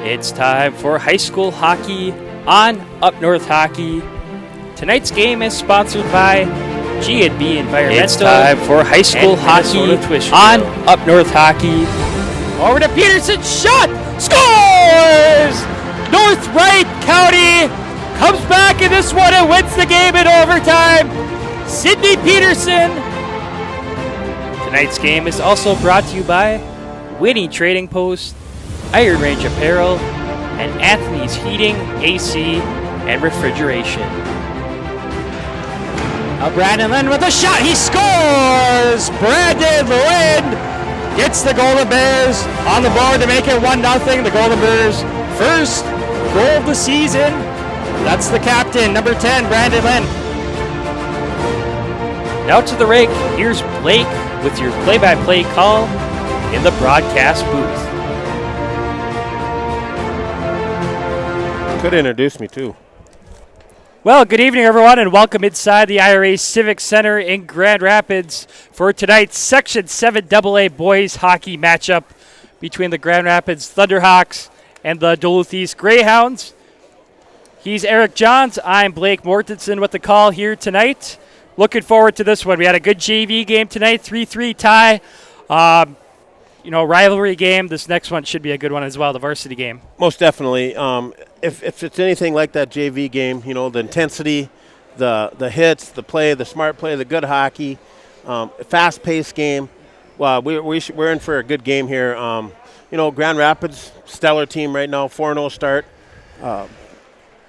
It's time for high school hockey on Up North Hockey. Tonight's game is sponsored by G&B Environmental. It's time for high school hockey on Up North Hockey. Over to Peterson, shot, scores! North Wright County comes back in this one and wins the game in overtime. Sidney Peterson. Tonight's game is also brought to you by Winnie Trading Post, Iron Range Apparel, and Anthony's Heating, AC, and Refrigeration. Now Brandon Lind with a shot. He scores! Brandon Lind gets the Golden Bears on the board to make it 1-0. The Golden Bears' first goal of the season. That's the captain, number 10, Brandon Lind. Now to the rink. Here's Blake with your play-by-play call in the broadcast booth. Could introduce me too. Well, good evening, everyone, and welcome inside the IRA Civic Center in Grand Rapids for tonight's Section 7 AA boys hockey matchup between the Grand Rapids Thunderhawks and the Duluth East Greyhounds. He's Eric Johns. I'm Blake Mortensen with the call here tonight. Looking forward to this one. We had a good JV game tonight, 3-3 tie. Rivalry game. This next one should be a good one as well, the varsity game. Most definitely. If it's anything like that JV game, the intensity, the hits, the play, the smart play, the good hockey, fast-paced game. Well, we're in for a good game here. Grand Rapids, stellar team right now, 4-0 start.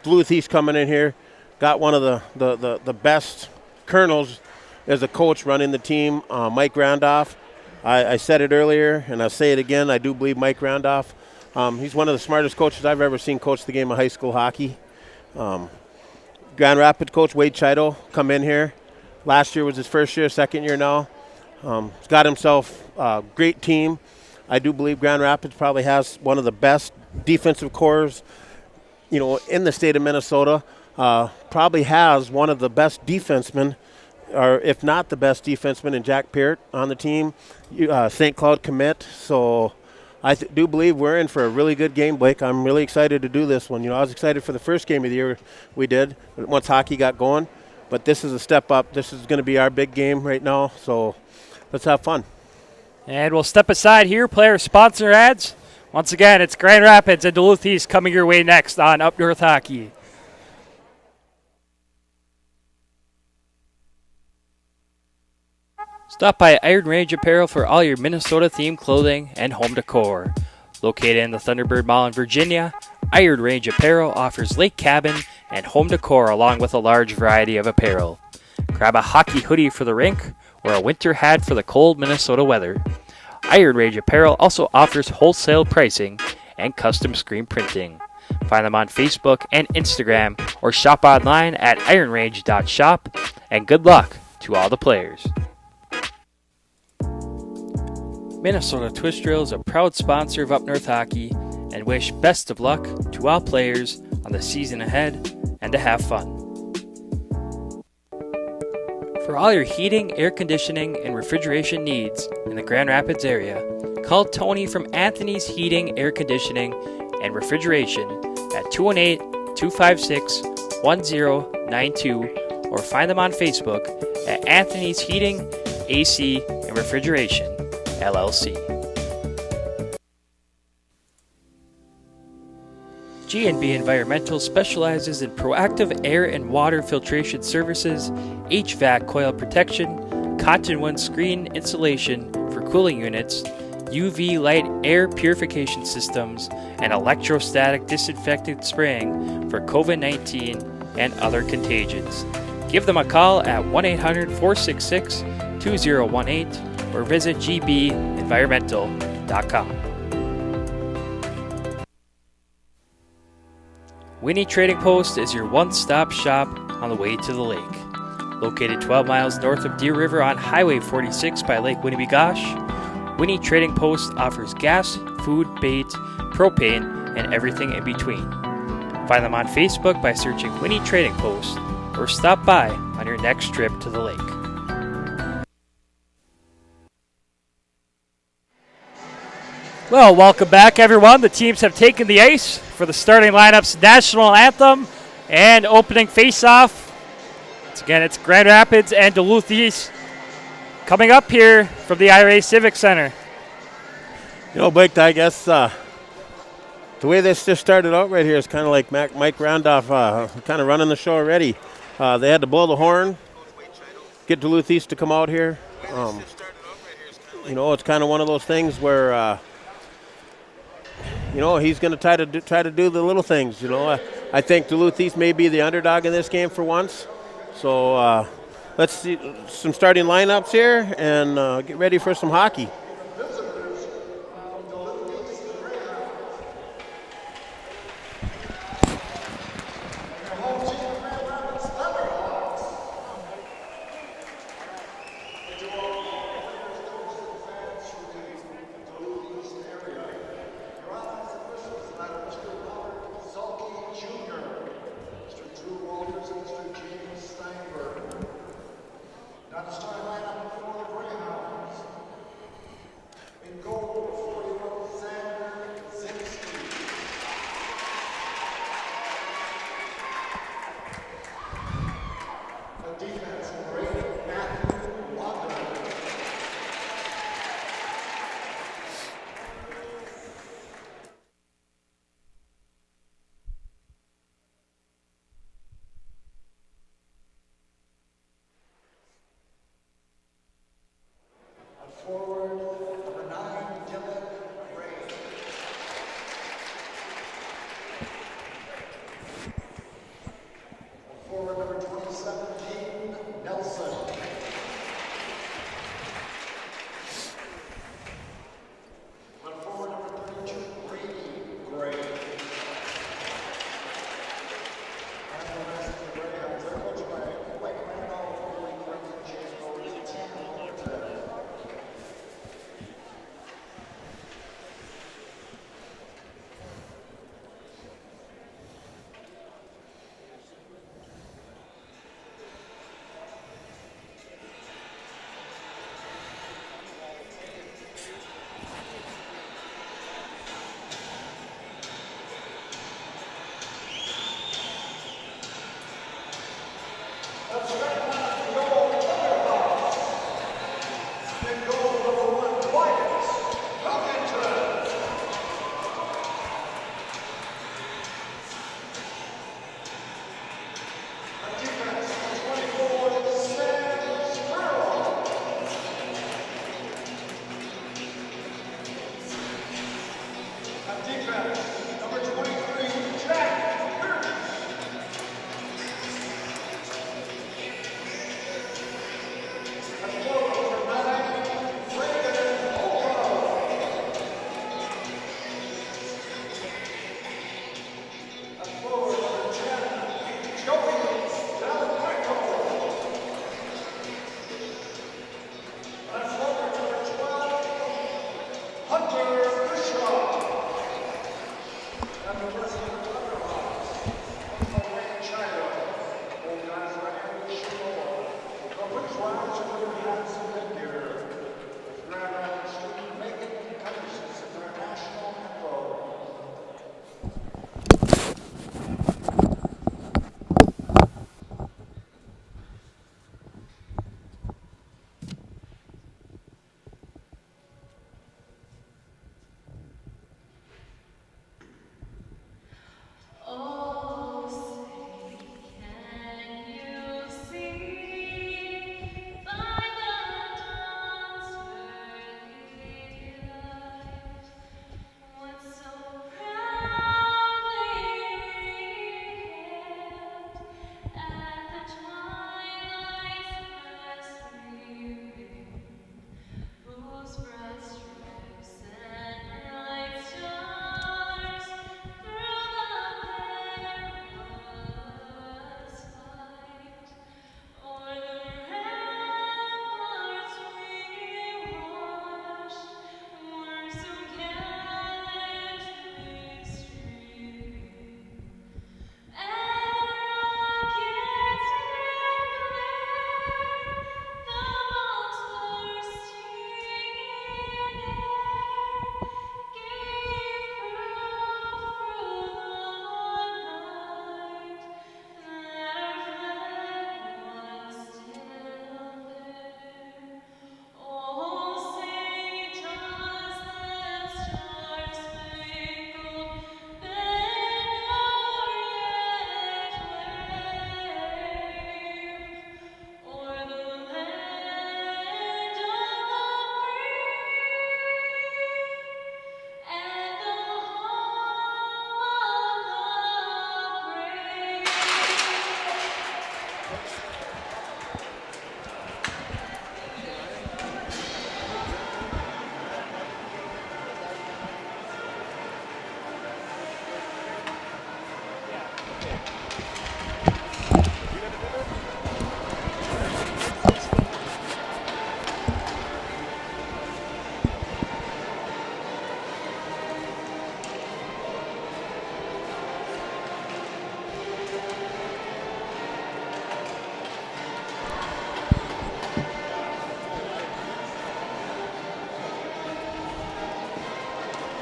Duluth East coming in here, got one of the best colonels as a coach running the team, Mike Randolph. I said it earlier, and I'll say it again. I do believe Mike Randolph. He's one of the smartest coaches I've ever seen coach the game of high school hockey. Grand Rapids coach Wade Chido come in here. Last year was his first year, second year now. He's got himself a great team. I do believe Grand Rapids probably has one of the best defensive cores, in the state of Minnesota. Probably has one of the best defensemen, or if not the best defenseman, in Jack Peart on the team, St. Cloud commit. So I do believe we're in for a really good game, Blake. I'm really excited to do this one. I was excited for the first game of the year we did once hockey got going, but this is a step up. This is going to be our big game right now, so let's have fun. And we'll step aside here, player sponsor ads. Once again, it's Grand Rapids and Duluth East coming your way next on Up North Hockey. Stop by Iron Range Apparel for all your Minnesota-themed clothing and home decor. Located in the Thunderbird Mall in Virginia, Iron Range Apparel offers lake cabin and home decor along with a large variety of apparel. Grab a hockey hoodie for the rink or a winter hat for the cold Minnesota weather. Iron Range Apparel also offers wholesale pricing and custom screen printing. Find them on Facebook and Instagram or shop online at ironrange.shop, and good luck to all the players. Minnesota Twist Drill is a proud sponsor of Up North Hockey and wish best of luck to all players on the season ahead and to have fun. For all your heating, air conditioning, and refrigeration needs in the Grand Rapids area, call Tony from Anthony's Heating, Air Conditioning, and Refrigeration at 218-256-1092 or find them on Facebook at Anthony's Heating, AC, and Refrigeration, LLC. G&B Environmental specializes in proactive air and water filtration services, HVAC coil protection, cotton wool screen insulation for cooling units, UV light air purification systems, and electrostatic disinfectant spraying for COVID-19 and other contagions. Give them a call at 1-800-466-2018 or visit gbenvironmental.com. Winnie Trading Post is your one-stop shop on the way to the lake. Located 12 miles north of Deer River on Highway 46 by Lake Winnebagosh, Winnie Trading Post offers gas, food, bait, propane, and everything in between. Find them on Facebook by searching Winnie Trading Post or stop by on your next trip to the lake. Well, welcome back, everyone. The teams have taken the ice for the starting lineups national anthem and opening faceoff. Again, it's Grand Rapids and Duluth East coming up here from the IRA Civic Center. You know, Blake, I guess the way this just started out right here is kind of like Mike Randolph kind of running the show already. They had to blow the horn, get Duluth East to come out here. You know, it's kind of one of those things where you know, he's going to try to do the little things. You know, I think Duluth East may be the underdog in this game for once. So let's see some starting lineups here and get ready for some hockey.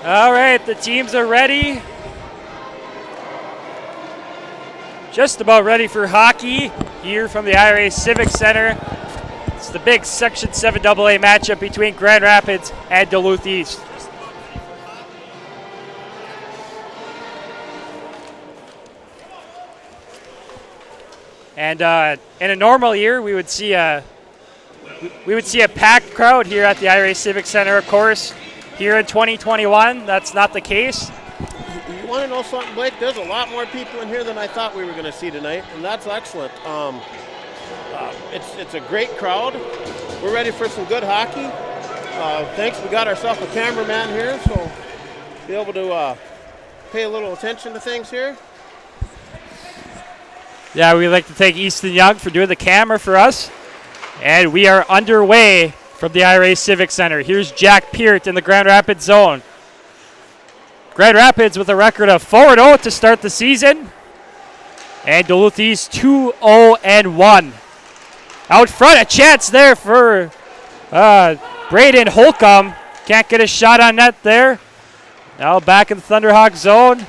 All right, the teams are ready. Just about ready for hockey here from the IRA Civic Center. It's the big Section 7 AA matchup between Grand Rapids and Duluth East. And in a normal year, we would see a packed crowd here at the IRA Civic Center. Of course, here in 2021, that's not the case. You want to know something, Blake? There's a lot more people in here than I thought we were going to see tonight, and that's excellent. It's a great crowd. We're ready for some good hockey. Thanks, we got ourselves a cameraman here, so be able to pay a little attention to things here. Yeah, we'd like to thank Easton Young for doing the camera for us. And we are underway from the IRA Civic Center. Here's Jack Peart in the Grand Rapids zone. Grand Rapids with a record of 4-0 to start the season. And Duluth East 2-0-1. Out front, a chance there for Braden Holcomb. Can't get a shot on net there. Now back in the Thunderhawk zone.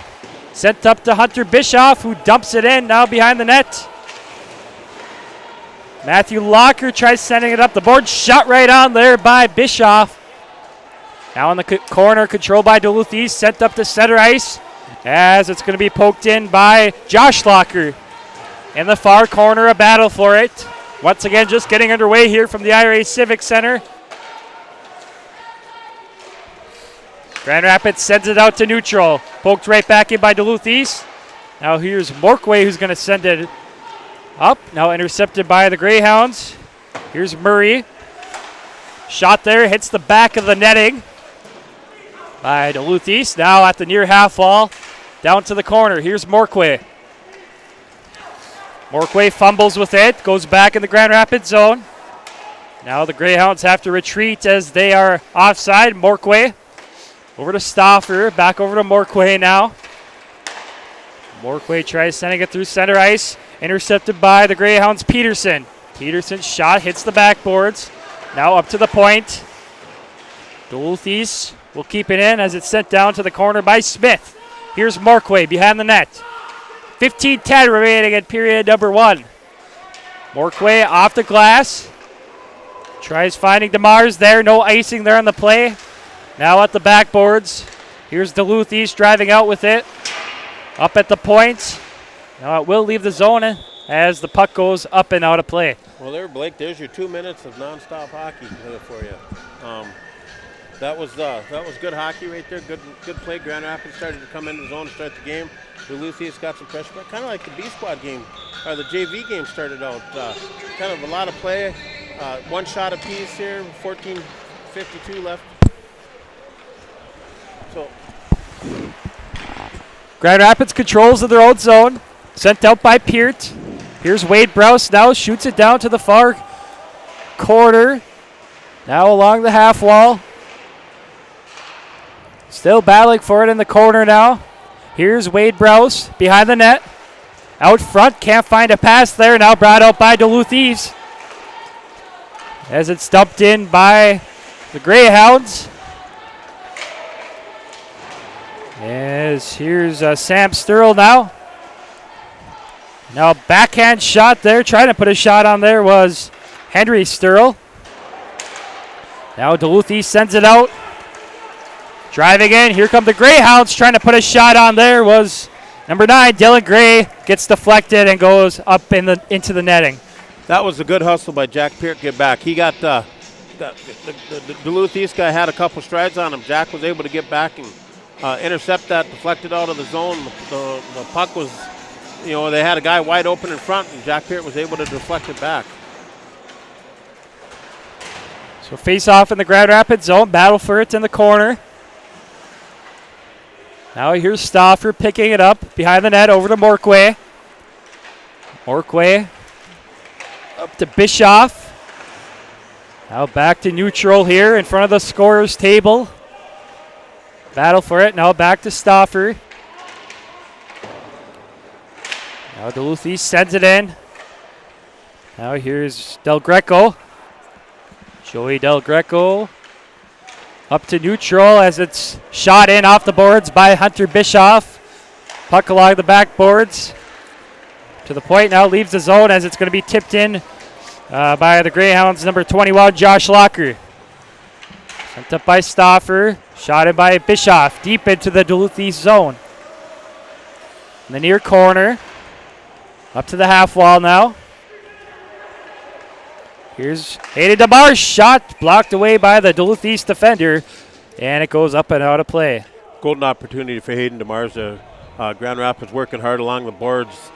Sent up to Hunter Bischoff, who dumps it in now behind the net. Matthew Locker tries sending it up the board. Shot right on there by Bischoff. Now in the corner, controlled by Duluth East. Sent up to center ice as it's going to be poked in by Josh Locker. In the far corner, a battle for it. Once again, just getting underway here from the IRA Civic Center. Grand Rapids sends it out to neutral. Poked right back in by Duluth East. Now here's Morkway, who's going to send it up. Now intercepted by the Greyhounds. Here's Murray. Shot there, hits the back of the netting by Duluth East. Now at the near half wall, down to the corner. Here's Morkway. Morkway fumbles with it, goes back in the Grand Rapids zone. Now the Greyhounds have to retreat as they are offside. Morkway over to Stauffer, back over to Morkway now. Morkway tries sending it through center ice. Intercepted by the Greyhounds' Peterson. Peterson's shot hits the backboards. Now up to the point. Duluth East will keep it in as it's sent down to the corner by Smith. Here's Morkway behind the net. 15-10 remaining in period number 1. Morkway off the glass. Tries finding DeMars there. No icing there on the play. Now at the backboards. Here's Duluth East driving out with it. Up at the point. Now it will leave the zone as the puck goes up and out of play. Well, there, Blake, there's your 2 minutes of nonstop hockey for you. That was good hockey right there. Good play. Grand Rapids started to come into the zone to start the game. Duluth East got some pressure, but kind of like the B squad game, or the JV game started out. Kind of a lot of play. One shot apiece here. 14:52 left. So Grand Rapids controls of their own zone. Sent out by Peart. Here's Wade Browse now. Shoots it down to the far corner. Now along the half wall. Still battling for it in the corner now. Here's Wade Browse behind the net. Out front, can't find a pass there. Now brought out by Duluth East. As it's dumped in by the Greyhounds. As here's Sam Sturl now. Now backhand shot there. Trying to put a shot on there was Henry Sturl. Now Duluth East sends it out. Driving in. Here come the Greyhounds. Trying to put a shot on there was number 9, Dylan Gray. Gets deflected and goes up into the netting. that was a good hustle by Jack Peart. Get back. He got the Duluth East guy had a couple strides on him. Jack was able to get back and intercept that, deflected out of the zone. The puck was, they had a guy wide open in front, and Jack Peart was able to deflect it back. So face off in the Grand Rapids zone. Battle for it in the corner. Now here's Stauffer picking it up behind the net over to Morkway. Morkway up to Bischoff. Now back to neutral here in front of the scorer's table. Battle for it. Now back to Stauffer. Now Duluth East sends it in. Now here's Del Greco. Joey Del Greco Up to neutral as it's shot in off the boards by Hunter Bischoff. Puck along the backboards. To the point now, leaves the zone as it's going to be tipped in by the Greyhounds, number 21, Josh Locker. Sent up by Stauffer, shot in by Bischoff, deep into the Duluth East zone. In the near corner, up to the half wall now. Here's Hayden DeMar's shot, blocked away by the Duluth East defender, and it goes up and out of play. Golden opportunity for Hayden DeMars. Grand Rapids working hard along the boards.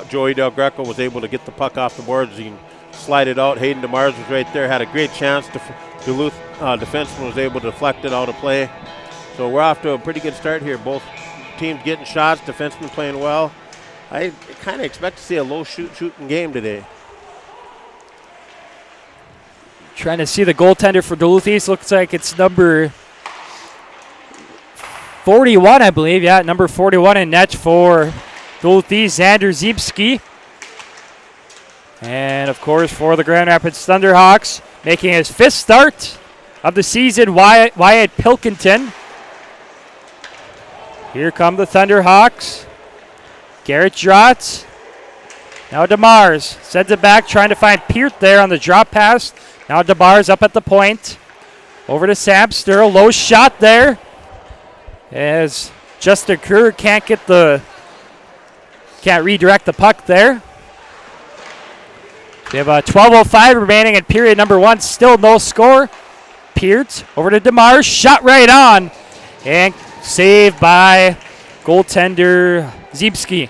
Joey Del Greco was able to get the puck off the boards. He can slide it out. Hayden DeMars was right there, had a great chance. Duluth defenseman was able to deflect it out of play. So we're off to a pretty good start here. Both teams getting shots, defensemen playing well. I kind of expect to see a low shooting game today. Trying to see the goaltender for Duluth East. Looks like it's number 41, I believe. Yeah, number 41 in net for Duluth East, Xander Ziebski. And, of course, for the Grand Rapids Thunderhawks, making his 5th start of the season, Wyatt Pilkington. Here come the Thunderhawks. Garrett Drotz. Now DeMars sends it back, trying to find Peart there on the drop pass. Now DeMars up at the point. Over to Sam Sturl. Low shot there. As Justin Kerr can't redirect the puck there. We have a 12:05 remaining in period number 1. Still no score. Peart over to DeMars. Shot right on. And saved by goaltender Ziebski.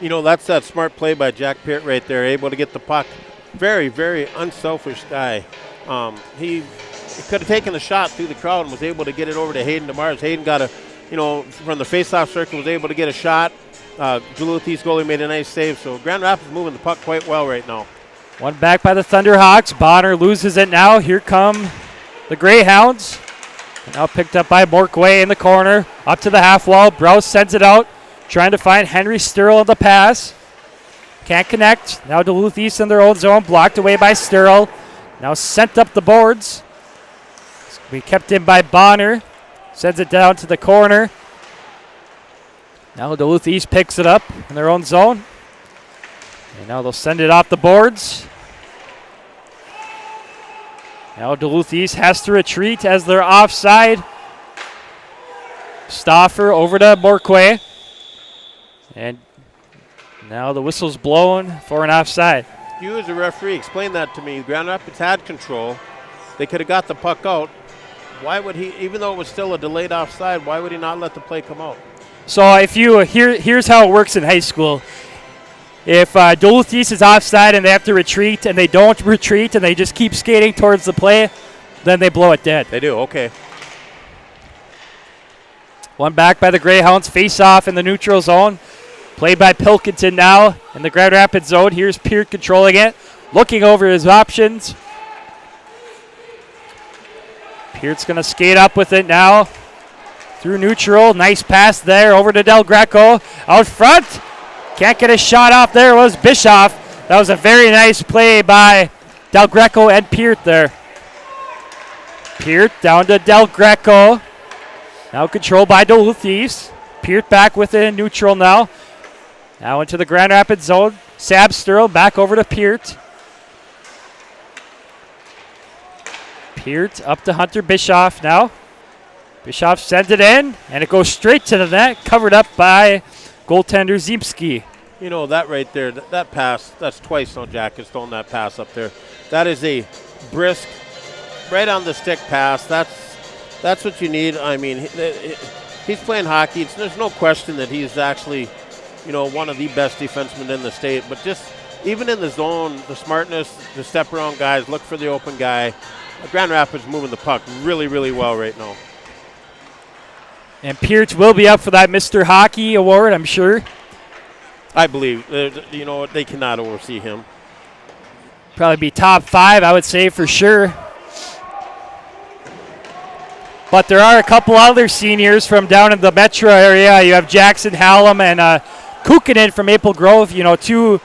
You know, that's that smart play by Jack Peart right there. Able to get the puck. Very, very unselfish guy. He could have taken the shot through the crowd and was able to get it over to Hayden DeMars. Hayden got from the face-off circle, was able to get a shot. Duluth East goalie made a nice save. So Grand Rapids moving the puck quite well right now. One back by the Thunderhawks. Bonner loses it now. Here come the Greyhounds. Now picked up by Morkway in the corner. Up to the half wall. Browse sends it out. Trying to find Henry Sturl on the pass. Can't connect. Now Duluth East in their own zone. Blocked away by Sturl. Now sent up the boards. We kept in by Bonner. Sends it down to the corner. Now Duluth East picks it up in their own zone. And now they'll send it off the boards. Now Duluth East has to retreat as they're offside. Stauffer over to Morkway. And now the whistle's blown for an offside. You as a referee, explain that to me. Grand Rapids had control. They could have got the puck out. Why would he, even though it was still a delayed offside, why would he not let the play come out? So if you, here's how it works in high school. If Duluth East is offside and they have to retreat and they don't retreat and they just keep skating towards the play, then they blow it dead. They do, okay. One back by the Greyhounds, face off in the neutral zone. Played by Pilkington now in the Grand Rapids zone. Here's Peart controlling it, looking over his options. Peart's going to skate up with it now through neutral. Nice pass there over to Del Greco. Out front. Can't get a shot off there. It was Bischoff. That was a very nice play by Del Greco and Peart there. Peart down to Del Greco. Now controlled by Duluth East. Peart back with it in neutral now. Now into the Grand Rapids zone. Sab Sturl back over to Peart. Peart up to Hunter Bischoff now. Bischoff sends it in, and it goes straight to the net, covered up by goaltender Ziebski. You know, that right there, that pass, that's twice now Jack has thrown that pass up there. That is a brisk, right on the stick pass. That's what you need. I mean, he's playing hockey. There's no question that he's actually, one of the best defensemen in the state. But just even in the zone, the smartness, the step around guys, look for the open guy. Grand Rapids moving the puck really, really well right now. And Peart will be up for that Mr. Hockey award, I'm sure. I believe. They cannot oversee him. Probably be top 5, I would say, for sure. But there are a couple other seniors from down in the metro area. You have Jackson Hallam and Kukkonen from Maple Grove. Two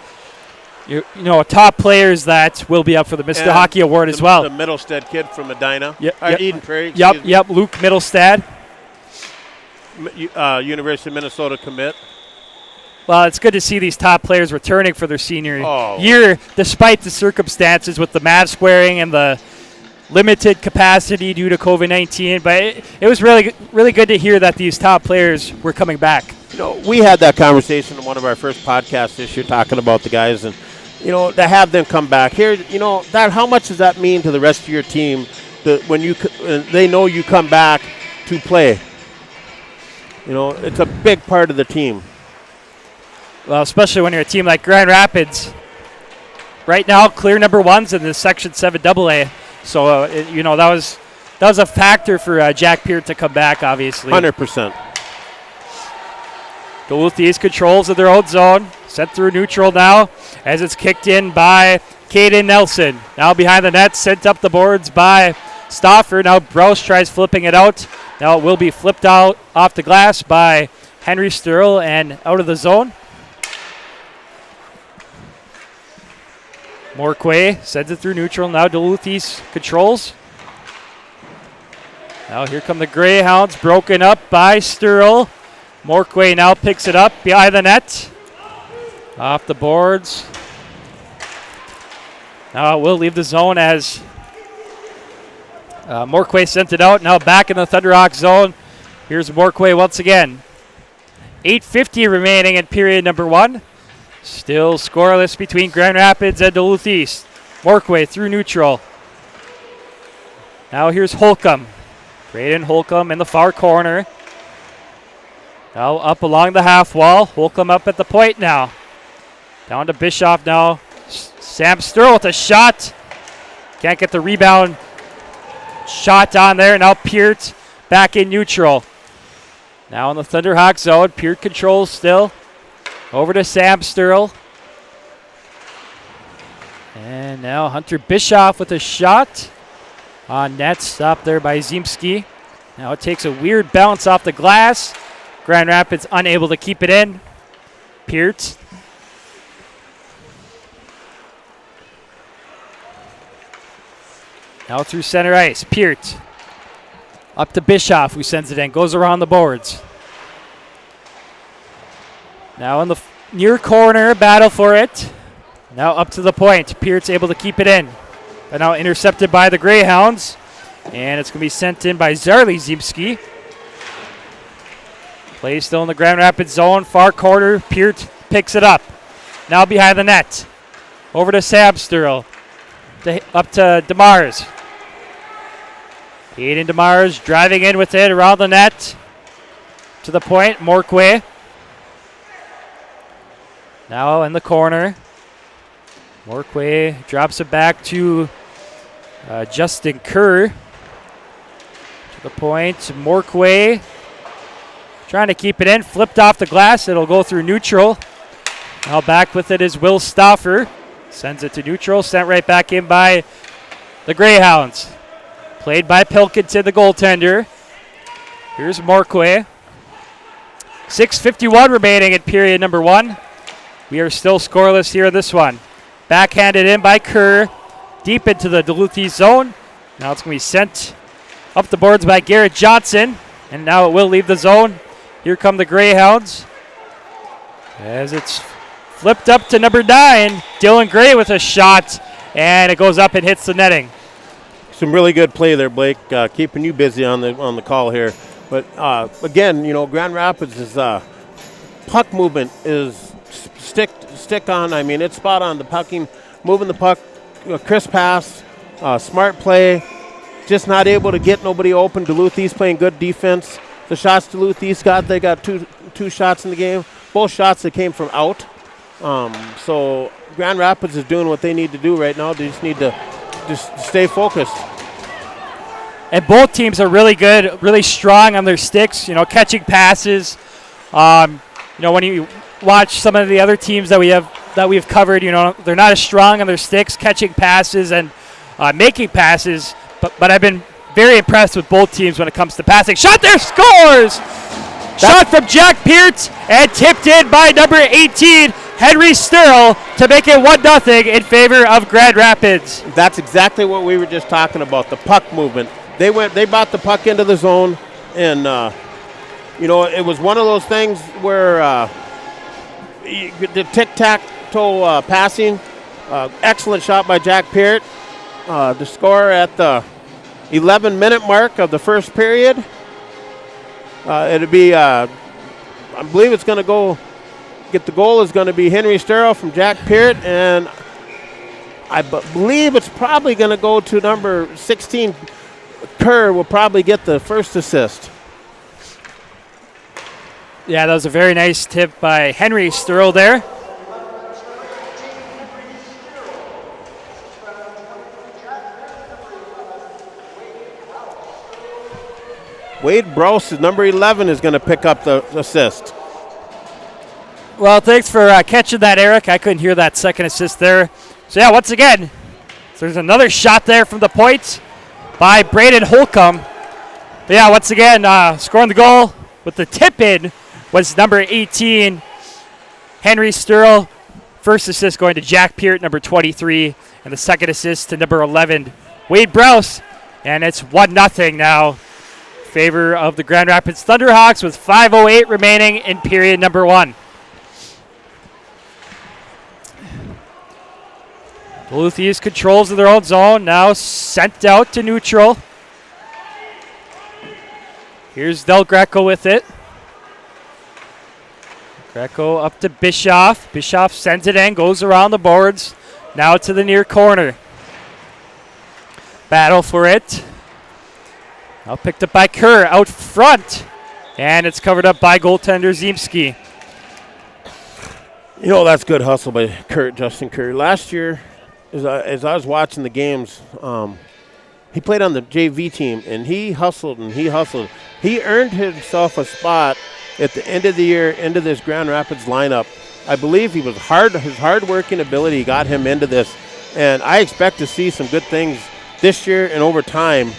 top players that will be up for the Mr. And Hockey Award as well. The Middlestead kid from Medina. Yep. Eden Prairie. Yep, Luke Middlestad. University of Minnesota commit. Well, it's good to see these top players returning for their senior Oh. year, despite the circumstances with the mask wearing and the limited capacity due to COVID-19. But it was really, really good to hear that these top players were coming back. We had that conversation in one of our first podcasts this year talking about the guys, and to have them come back here. That how much does that mean to the rest of your team that when they know you come back to play? It's a big part of the team. Well, especially when you're a team like Grand Rapids. Right now, clear number ones in the Section 7 AA. So, that was a factor for Jack Peart to come back, obviously. 100%. Duluth East controls of their own zone. Sent through neutral now as it's kicked in by Caden Nelson. Now behind the net, sent up the boards by Stauffer. Now Brous tries flipping it out. Now it will be flipped out off the glass by Henry Sturl and out of the zone. Morquay sends it through neutral. Now Duluth East controls. Now here come the Greyhounds, broken up by Sturl. Morquay now picks it up behind the net. Off the boards. Now it will leave the zone as Morquay sent it out. Now back in the Thunderhawk zone. Here's Morquay once again. 8:50 remaining in period number one. Still scoreless between Grand Rapids and Duluth East. Morquay through neutral. Now here's Holcomb. Braden Holcomb in the far corner. Now up along the half wall. Holcomb up at the point now. Down to Bischoff now. Sam Sturl with a shot. Can't get the rebound shot on there. Now Peart back in neutral. Now in the Thunderhawk zone. Peart controls still. Over to Sam Sturl. And now Hunter Bischoff with a shot. On net, stopped there by Ziemski. Now it takes a weird bounce off the glass. Grand Rapids unable to keep it in. Peart. Now through center ice. Peart. Up to Bischoff, who sends it in. Goes around the boards. Now in the near corner, battle for it. Now up to the point. Peart's able to keep it in. But now intercepted by the Greyhounds. And it's going to be sent in by Zarli Ziemski. Play still in the Grand Rapids zone. Far corner. Peart picks it up. Now behind the net. Over to Sam Sturl. Up to DeMars. Aiden DeMars driving in with it around the net. To the point. Morquay. Now in the corner. Morquay drops it back to Justin Kerr. To the point. Morquay trying to keep it in. Flipped off the glass. It'll go through neutral. Now back with it is Will Stauffer. Sends it to neutral. Sent right back in by the Greyhounds. Played by Pilkington, the goaltender. Here's Morquay. 6:51 remaining in period number one. We are still scoreless here in this one. Backhanded in by Kerr. Deep into the Duluth East zone. Now it's going to be sent up the boards by Garrett Johnson. And now it will leave the zone. Here come the Greyhounds. As it's flipped up to number 9. Dylan Gray with a shot. And it goes up and hits the netting. Some really good play there, Blake. Keeping you busy on the call here. But again, Grand Rapids is puck movement is stick on. I mean, it's spot on. The pucking, moving the puck, crisp pass, smart play. Just not able to get nobody open. Duluth East playing good defense. The shots Duluth East got, they got two shots in the game. Both shots that came from out. So Grand Rapids is doing what they need to do right now. They just need to just stay focused. And both teams are really good, really strong on their sticks, catching passes. When you watch some of the other teams that we've covered, they're not as strong on their sticks, catching passes and making passes. But I've been very impressed with both teams when it comes to passing. Shot there, scores! Shot from Jack Peart and tipped in by number 18, Henry Sterl to make it 1-0 in favor of Grand Rapids. That's exactly what we were just talking about, the puck movement. They brought the puck into the zone, and it was one of those things where the tic-tac-toe passing, excellent shot by Jack Peart to score at the 11-minute mark of the first period. It'll be, I believe it's going to go. Get the goal is going to be Henry Sterl from Jack Peart, and I believe it's probably going to go to number 16. Kerr will probably get the first assist. Yeah, that was a very nice tip by Henry Sterl there. Wade Brose, number 11, is going to pick up the assist. Well, thanks for catching that, Eric. I couldn't hear that second assist there. So, yeah, once again, there's another shot there from the point by Braden Holcomb. But, yeah, once again, scoring the goal with the tip-in was number 18, Henry Sterl. First assist going to Jack Peart, number 23, and the second assist to number 11, Wade Brose. And it's 1-0 now. Favor of the Grand Rapids Thunderhawks with 5:08 remaining in period number 1. Duluth East controls of their own zone, now sent out to neutral. Here's Del Greco with it. Greco up to Bischoff. Bischoff sends it in, goes around the boards, now to the near corner. Battle for it. Now picked up by Kerr out front. And it's covered up by goaltender Ziemski. That's good hustle by Justin Kerr. Last year, as I was watching the games, he played on the JV team, and he hustled and he hustled. He earned himself a spot at the end of the year into this Grand Rapids lineup. I believe he was his hard-working ability got him into this, and I expect to see some good things this year and over time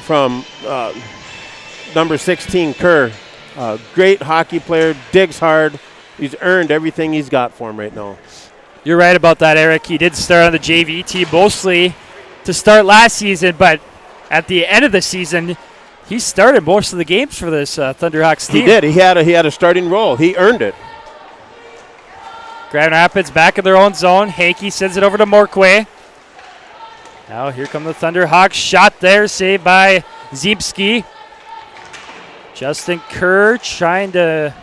from number 16, Kerr. Great hockey player, digs hard. He's earned everything he's got for him right now. You're right about that, Eric. He did start on the JV team mostly to start last season, but at the end of the season, he started most of the games for this Thunderhawks team. He did. He had a starting role. He earned it. Grand Rapids back in their own zone. Hankey sends it over to Morquay. Now here come the Thunderhawks. Shot there, saved by Ziemski. Justin Kerr trying to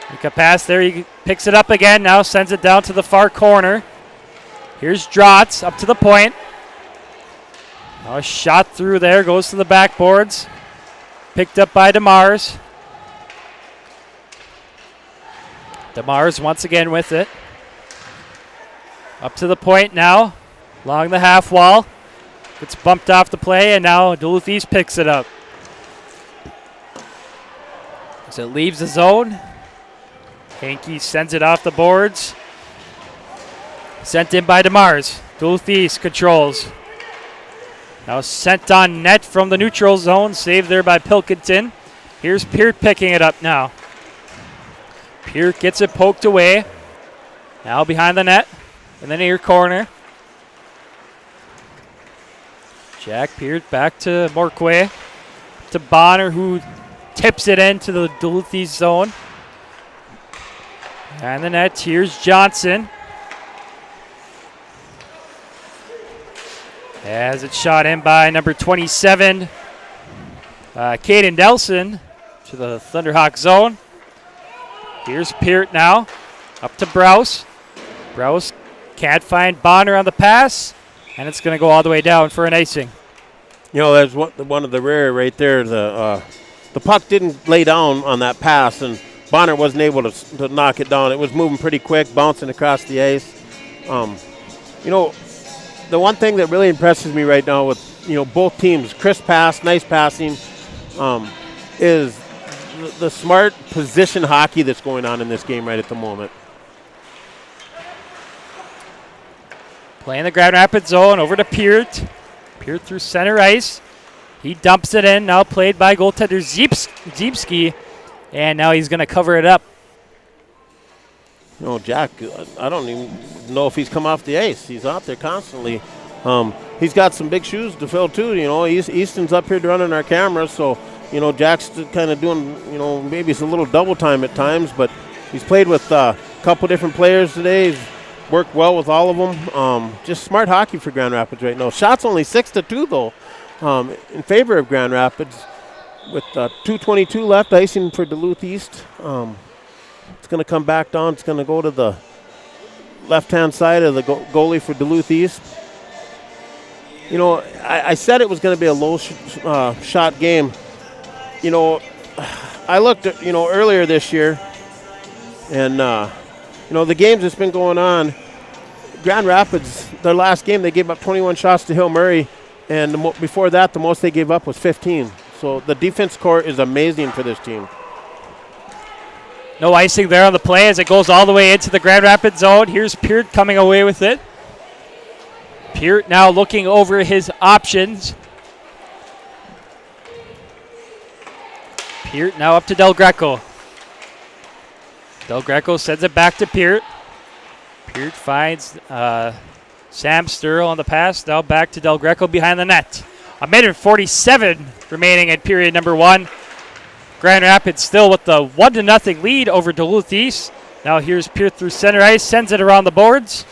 make a pass there. He picks it up again. Now sends it down to the far corner. Here's Drotz up to the point. Now a shot through there. Goes to the backboards. Picked up by DeMars. DeMars once again with it. Up to the point now. Along the half wall. Gets bumped off the play, and now Duluth East picks it up. As it leaves the zone, Hankey sends it off the boards. Sent in by DeMars. Duluth East controls. Now sent on net from the neutral zone. Saved there by Pilkington. Here's Peart picking it up now. Peart gets it poked away. Now behind the net in the near corner. Jack Peart back to Morquay. To Bonner, who tips it into the Duluth East zone. And the net, here's Johnson. As it's shot in by number 27, Caden Nelson to the Thunderhawk zone. Here's Peart now, up to Brous. Brous can't find Bonner on the pass, and it's going to go all the way down for an icing. That's one of the rare right there. The puck didn't lay down on that pass, and Bonner wasn't able to knock it down. It was moving pretty quick, bouncing across the ice. The one thing that really impresses me right now with both teams, crisp pass, nice passing, is the smart position hockey that's going on in this game right at the moment. Playing the Grand Rapids zone over to Peart. Peart through center ice. He dumps it in, now played by goaltender Ziemski, and now he's going to cover it up. Jack, I don't even know if he's come off the ice. He's out there constantly. He's got some big shoes to fill too. Easton's up here running our cameras, so Jack's kind of doing maybe it's a little double time at times, but he's played with a couple different players today. He's worked well with all of them. Just smart hockey for Grand Rapids right now. Shots only 6-2 though, in favor of Grand Rapids, with 2:22 left. Icing for Duluth East. It's going to come back down. It's going to go to the left-hand side of the goalie for Duluth East. I said it was going to be a low shot game. I looked at, earlier this year, and, the games that's been going on, Grand Rapids, their last game, they gave up 21 shots to Hill Murray, and before that, the most they gave up was 15. So the defense core is amazing for this team. No icing there on the play as it goes all the way into the Grand Rapids zone. Here's Peart coming away with it. Peart now looking over his options. Peart now up to Del Greco. Del Greco sends it back to Peart. Peart finds Sam Sturl on the pass. Now back to Del Greco behind the net. 1:47 remaining in period number 1. Grand Rapids still with the 1-0 lead over Duluth East. Now here's Peart through center ice, sends it around the boards.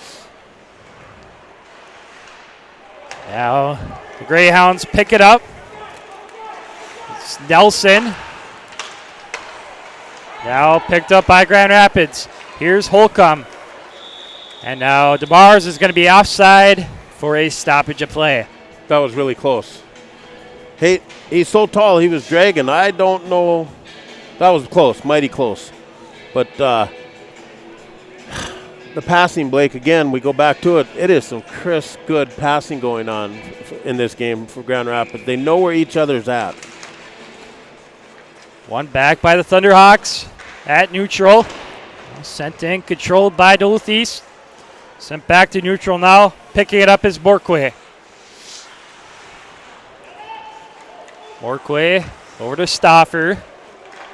Now the Greyhounds pick it up. It's Nelson. Now picked up by Grand Rapids. Here's Holcomb. And now DeMars is going to be offside for a stoppage of play. That was really close. Hey, he's so tall, he was dragging. I don't know. That was close, mighty close. But the passing, Blake, again, we go back to it. It is some crisp, good passing going on in this game for Grand Rapids. They know where each other's at. One back by the Thunderhawks at neutral. Sent in, controlled by Duluth East. Sent back to neutral now. Picking it up is Morquay. Morquay over to Stauffer.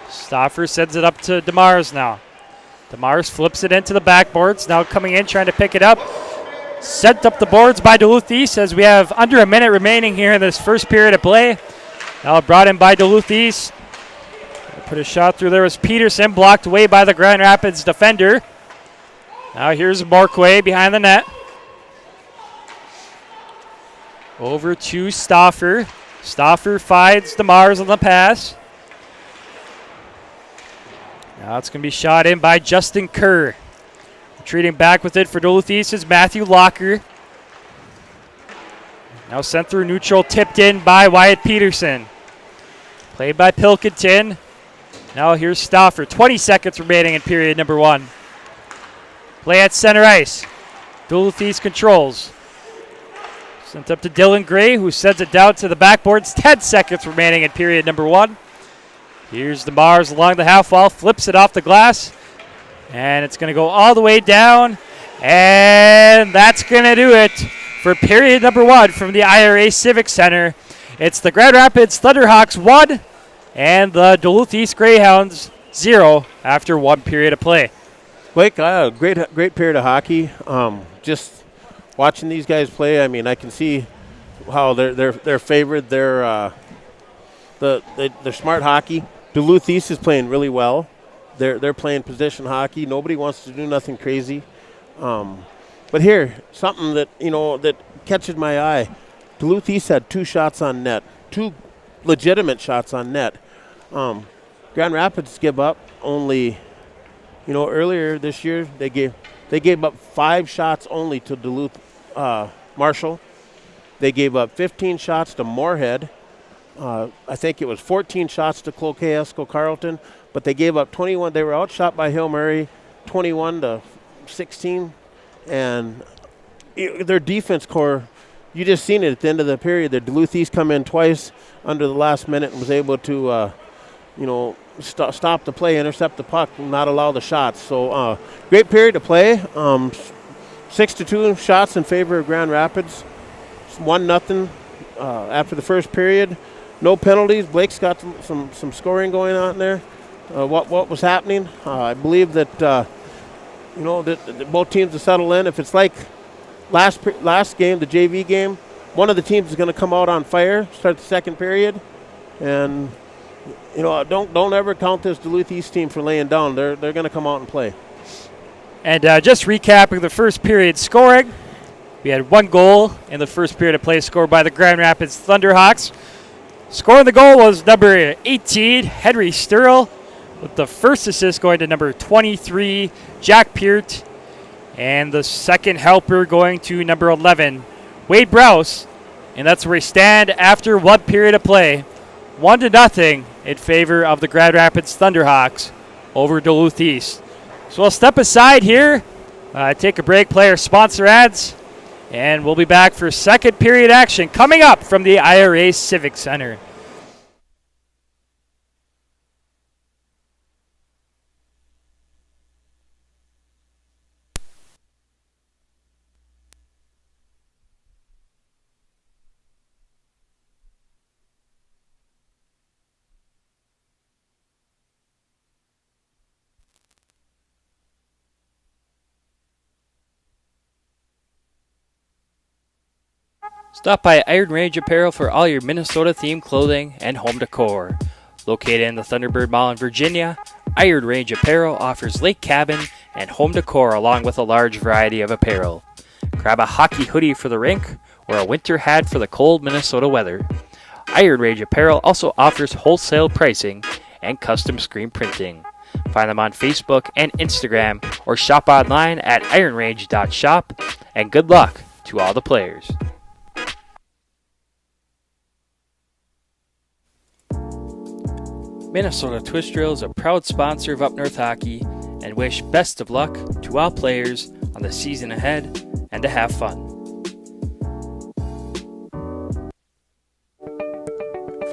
Stauffer sends it up to DeMars now. DeMars flips it into the backboards. Now coming in, trying to pick it up. Sent up the boards by Duluth East as we have under a minute remaining here in this first period of play. Now brought in by Duluth East. Put a shot through there was Peterson, blocked away by the Grand Rapids defender. Now here's Morquay behind the net. Over to Stauffer. Stauffer finds DeMars on the pass. Now it's going to be shot in by Justin Kerr. Retreating back with it for Duluth East is Matthew Locker. Now sent through neutral, tipped in by Wyatt Peterson. Played by Pilkington. Now here's Stauffer. 20 seconds remaining in period number 1. Play at center ice. Duluth East controls. Sent up to Dylan Gray, who sends it down to the backboards. 10 seconds remaining in period number 1. Here's DeMars along the half wall, flips it off the glass. And it's going to go all the way down. And that's going to do it for period number 1 from the IRA Civic Center. It's the Grand Rapids Thunderhawks 1 and the Duluth East Greyhounds 0 after 1 period of play. Blake, I had a great period of hockey. Just watching these guys play, I mean, I can see how they're favored. They're smart hockey. Duluth East is playing really well. They're playing position hockey. Nobody wants to do nothing crazy. But here, something that that catches my eye. Duluth East had 2 shots on net, 2 legitimate shots on net. Grand Rapids give up only. Earlier this year they gave up 5 shots only to Duluth Marshall. They gave up 15 shots to Moorhead. I think it was 14 shots to Cloquet Esco Carleton, but they gave up 21. They were outshot by Hill Murray, 21-16, and their defense core. You just seen it at the end of the period. The Duluth East come in twice under the last minute and was able to, stop the play, intercept the puck, and not allow the shots. So great period to play. 6-2 shots in favor of Grand Rapids. 1-0 after the first period. No penalties. Blake's got some scoring going on there. What was happening? I believe that both teams to settle in. If it's like last game, the JV game, one of the teams is going to come out on fire, start the second period, and don't ever count this Duluth East team for laying down. They're going to come out and play. And just recapping the first period scoring, we had one goal in the first period of play scored by the Grand Rapids Thunderhawks. Scoring the goal was number 18, Henry Sturl, with the first assist going to number 23, Jack Peart, and the second helper going to number 11, Wade Browse. And that's where we stand after one period of play, 1-0 in favor of the Grand Rapids Thunderhawks over Duluth East. So we'll step aside here, take a break, play our sponsor ads, and we'll be back for second period action coming up from the IRA Civic Center. Stop by Iron Range Apparel for all your Minnesota-themed clothing and home decor. Located in the Thunderbird Mall in Virginia, Iron Range Apparel offers lake cabin and home decor along with a large variety of apparel. Grab a hockey hoodie for the rink or a winter hat for the cold Minnesota weather. Iron Range Apparel also offers wholesale pricing and custom screen printing. Find them on Facebook and Instagram or shop online at ironrange.shop, and good luck to all the players. Minnesota Twist Drill is a proud sponsor of Up North Hockey and wish best of luck to all players on the season ahead and to have fun.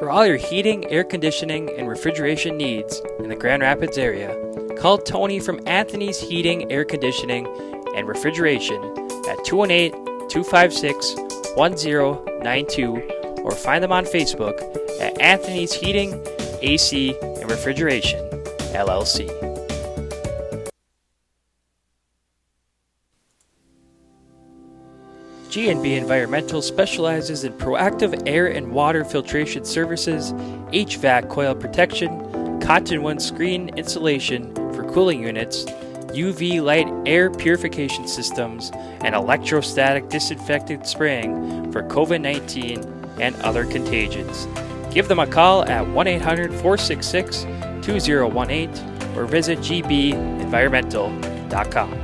For all your heating, air conditioning, and refrigeration needs in the Grand Rapids area, call Tony from Anthony's Heating, Air Conditioning, and Refrigeration at 218-256-1092 or find them on Facebook at Anthony's Heating, AC, and Refrigeration, LLC. G&B Environmental specializes in proactive air and water filtration services, HVAC coil protection, cottonwood screen insulation for cooling units, UV light air purification systems, and electrostatic disinfectant spraying for COVID-19 and other contagions. Give them a call at 1-800-466-2018 or visit gbenvironmental.com.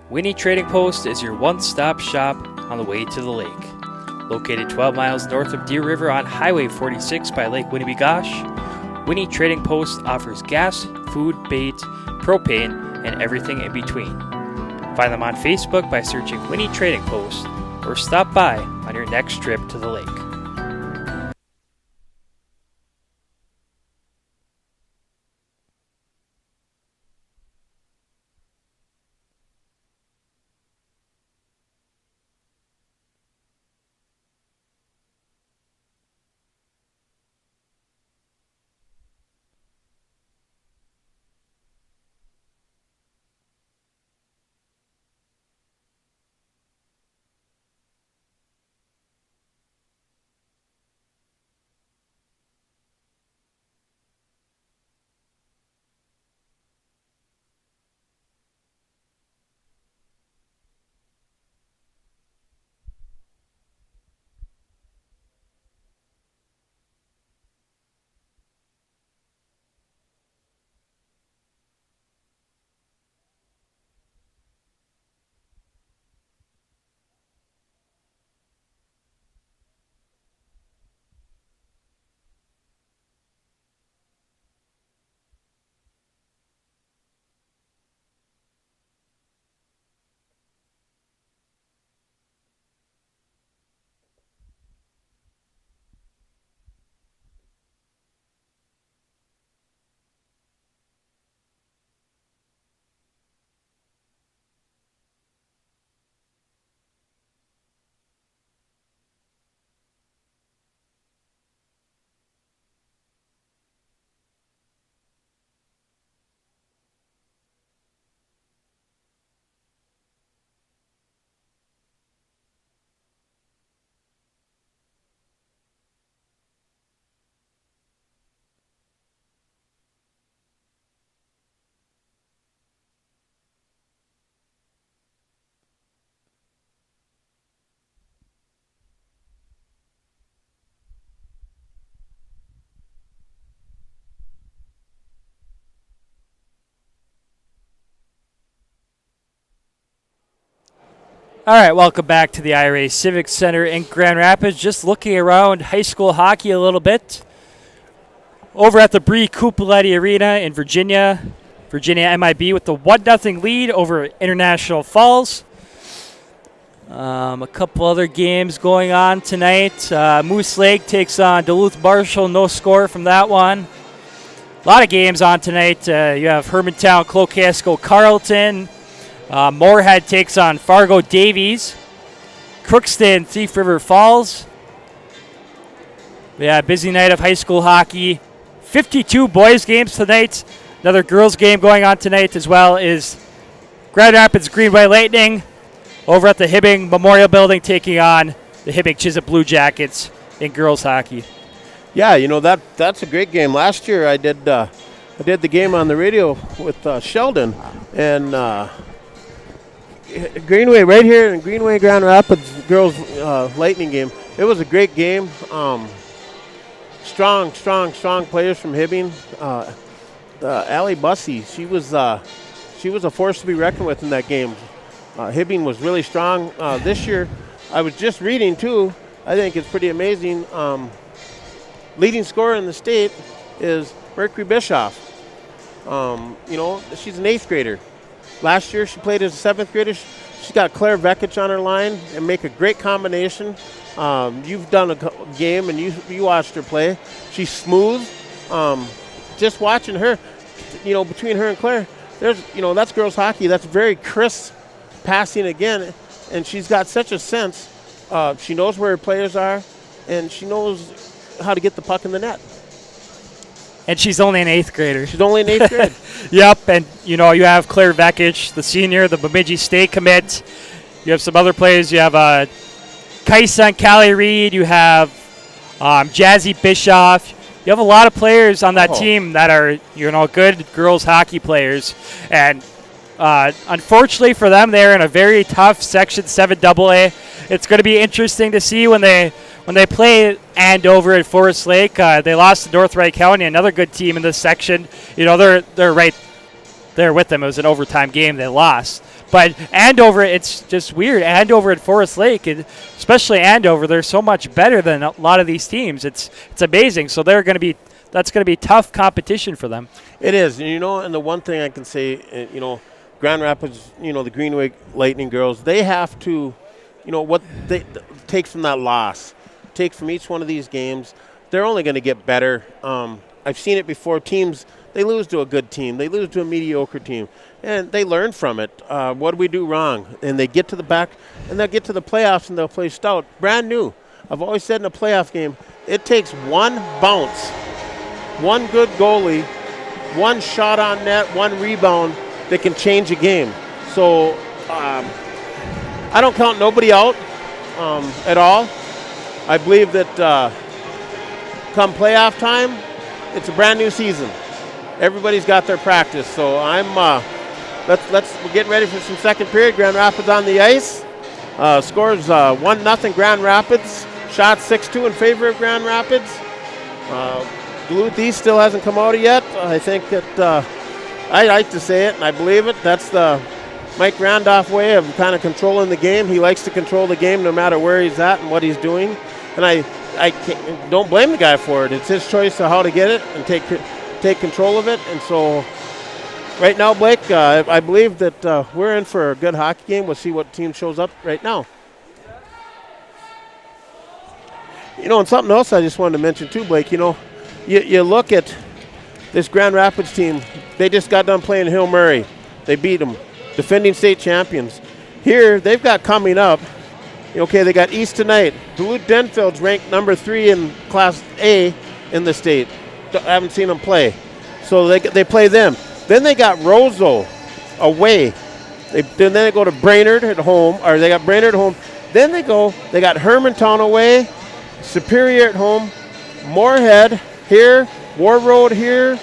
Winnie Trading Post is your one-stop shop on the way to the lake. Located 12 miles north of Deer River on Highway 46 by Lake Winnebagosh, Winnie Trading Post offers gas, food, bait, propane, and everything in between. Find them on Facebook by searching Winnie Trading Post or stop by on your next trip to the lake. All right, welcome back to the IRA Civic Center in Grand Rapids. Just looking around high school hockey a little bit. Over at the Bree Cupoletti Arena in Virginia, Virginia MIB with the 1-0 lead over International Falls. A couple other games going on tonight. Moose Lake takes on Duluth Marshall. No score from that one. A lot of games on tonight. You have Hermantown, Cloquet-Casco, Carleton. Moorhead takes on Fargo Davies. Crookston, Thief River Falls. Yeah, busy night of high school hockey. 52 boys games tonight. Another girls game going on tonight as well is Grand Rapids Greenway Lightning over at the Hibbing Memorial Building taking on the Hibbing Chisholm Blue Jackets in girls hockey. Yeah, that's a great game. Last year I did the game on the radio with Sheldon and Greenway right here in Greenway Grand Rapids girls Lightning game. It was a great game. Strong players from Hibbing. Allie Bussey, she was a force to be reckoned with in that game. Hibbing was really strong this year. I was just reading too. I think it's pretty amazing. Leading scorer in the state is Mercury Bischoff. She's an 8th grader. Last year she played as a 7th grader. She's got Claire Vekic on her line and make a great combination. You've done a game and you watched her play. She's smooth. Just watching her, between her and Claire, that's girls hockey. That's very crisp passing again, and she's got such a sense. She knows where her players are, and she knows how to get the puck in the net. And she's only an 8th grader. She's only an 8th grade. Yep, and you have Claire Vekic, the senior, the Bemidji State commit. You have some other players. You have Kaisa and Callie Reed. You have Jazzy Bischoff. You have a lot of players on that team that are, good girls hockey players. And unfortunately for them, they're in a very tough Section 7 AA. It's going to be interesting to see when they play Andover at Forest Lake. They lost to North Wright County, another good team in this section. They're right there with them. It was an overtime game. They lost. But Andover, it's just weird. Andover at Forest Lake, especially Andover, they're so much better than a lot of these teams. It's amazing. So that's going to be tough competition for them. It is. And the one thing I can say, Grand Rapids, the Greenway Lightning girls, they have to, what they take from that loss, take from each one of these games, they're only going to get better. I've seen it before. Teams, they lose to a good team. They lose to a mediocre team. And they learn from it. What did we do wrong? And they get to the back, and they'll get to the playoffs, and they'll play stout. Brand new. I've always said in a playoff game, it takes one bounce, one good goalie, one shot on net, one rebound that can change a game. So I don't count nobody out at all. I believe that come playoff time, it's a brand new season. Everybody's got their practice. So we're getting ready for some second period. Grand Rapids on the ice. Scores 1-0 Grand Rapids. Shot 6-2 in favor of Grand Rapids. Duluth East still hasn't come out yet. I think that I like to say it, and I believe it. That's the Mike Randolph way of kind of controlling the game. He likes to control the game no matter where he's at and what he's doing. And I don't blame the guy for it. It's his choice of how to get it and take control of it. And so right now, Blake, I believe that we're in for a good hockey game. We'll see what team shows up right now. And something else I just wanted to mention too, Blake, you look at this Grand Rapids team, they just got done playing Hill Murray. They beat them, defending state champions. Here, they've got coming up, they got East tonight. Duluth Denfield's ranked number 3 in Class A in the state. I haven't seen them play. So they play them. Then they got Roseau away. Then they go to Brainerd at home, or they got Brainerd at home. Then they got Hermantown away, Superior at home, Moorhead here, War Road here,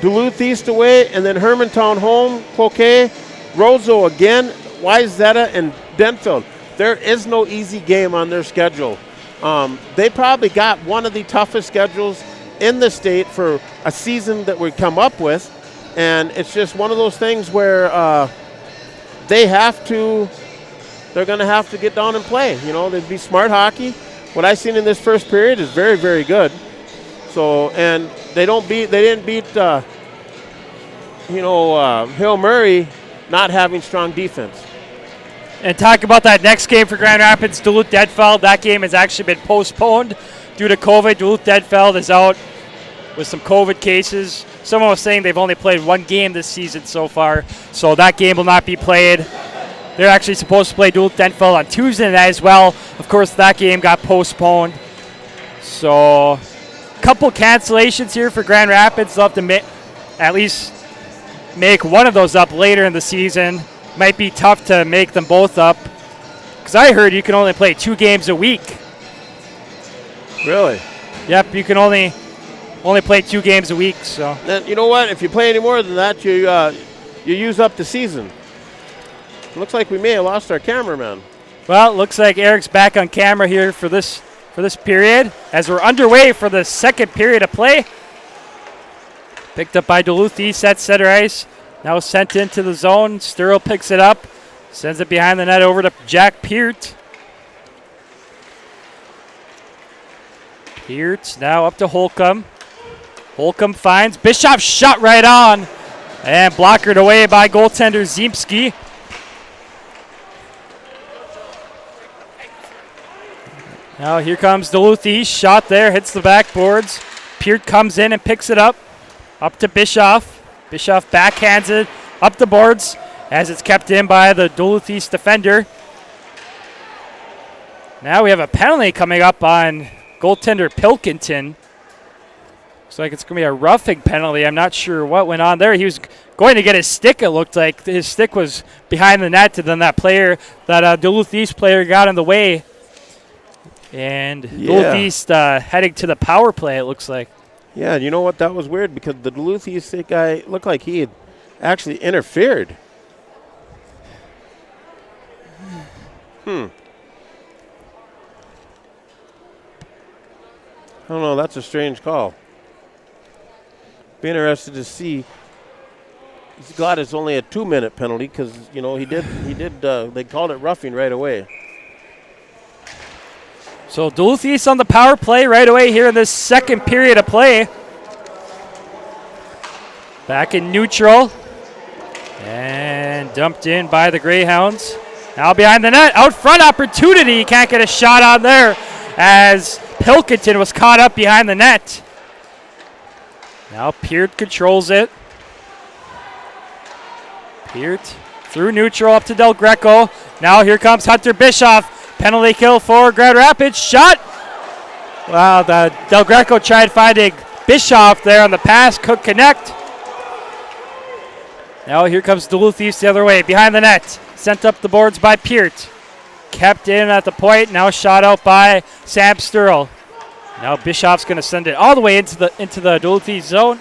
Duluth East away, and then Hermantown home, Cloquet, Roseau again, Wayzata, and Denfield. There is no easy game on their schedule. They probably got one of the toughest schedules in the state for a season that we come up with, and it's just one of those things where they have to they're going to have to get down and play. You know, they'd be smart hockey. What I've seen in this first period is very, very good. So, and they didn't beat, Hill Murray not having strong defense. And talk about that next game for Grand Rapids, Duluth-Deadfeld. That game has actually been postponed due to COVID. Duluth-Deadfeld is out with some COVID cases. Someone was saying they've only played one game this season so far, so that game will not be played. They're actually supposed to play Duluth-Deadfeld on Tuesday night as well. Of course, that game got postponed. So, a couple cancellations here for Grand Rapids. They'll have to at least make one of those up later in the season. Might be tough to make them both up, because I heard you can only play 2 games a week. Really? Yep, you can only play 2 games a week. So. And you know what? If you play any more than that, you use up the season. Looks like we may have lost our cameraman. Well, it looks like Eric's back on camera here for this period, as we're underway for the second period of play. Picked up by Duluth East at center ice. Now sent into the zone. Sturl picks it up. Sends it behind the net over to Jack Peart. Peart now up to Holcomb. Holcomb finds Bischoff, shot right on. And blockered away by goaltender Ziemski. Now here comes Duluth East. Shot there, hits the backboards. Peart comes in and picks it up. Up to Bischoff. Bischoff backhands it up the boards as it's kept in by the Duluth East defender. Now we have a penalty coming up on goaltender Pilkington. Looks like it's going to be a roughing penalty. I'm not sure what went on there. He was going to get his stick, it looked like. His stick was behind the net, and then that Duluth East player got in the way. And Duluth East heading to the power play, it looks like. Yeah, and you know what? That was weird because the Duluth East guy looked like he had actually interfered. I don't know. That's a strange call. Be interested to see. He's glad it's only a 2-minute penalty because, you know, they called it roughing right away. So Duluth East on the power play right away here in this second period of play. Back in neutral. And dumped in by the Greyhounds. Now behind the net. Out front opportunity. Can't get a shot on there as Pilkington was caught up behind the net. Now Peart controls it. Peart through neutral up to Del Greco. Now here comes Hunter Bischoff. Penalty kill for Grand Rapids. Shot. Wow, the Del Greco tried finding Bischoff there on the pass. Couldn't connect. Now here comes Duluth East the other way. Behind the net. Sent up the boards by Peart. Kept in at the point. Now shot out by Sam Sturl. Now Bischoff's going to send it all the way into the Duluth East zone.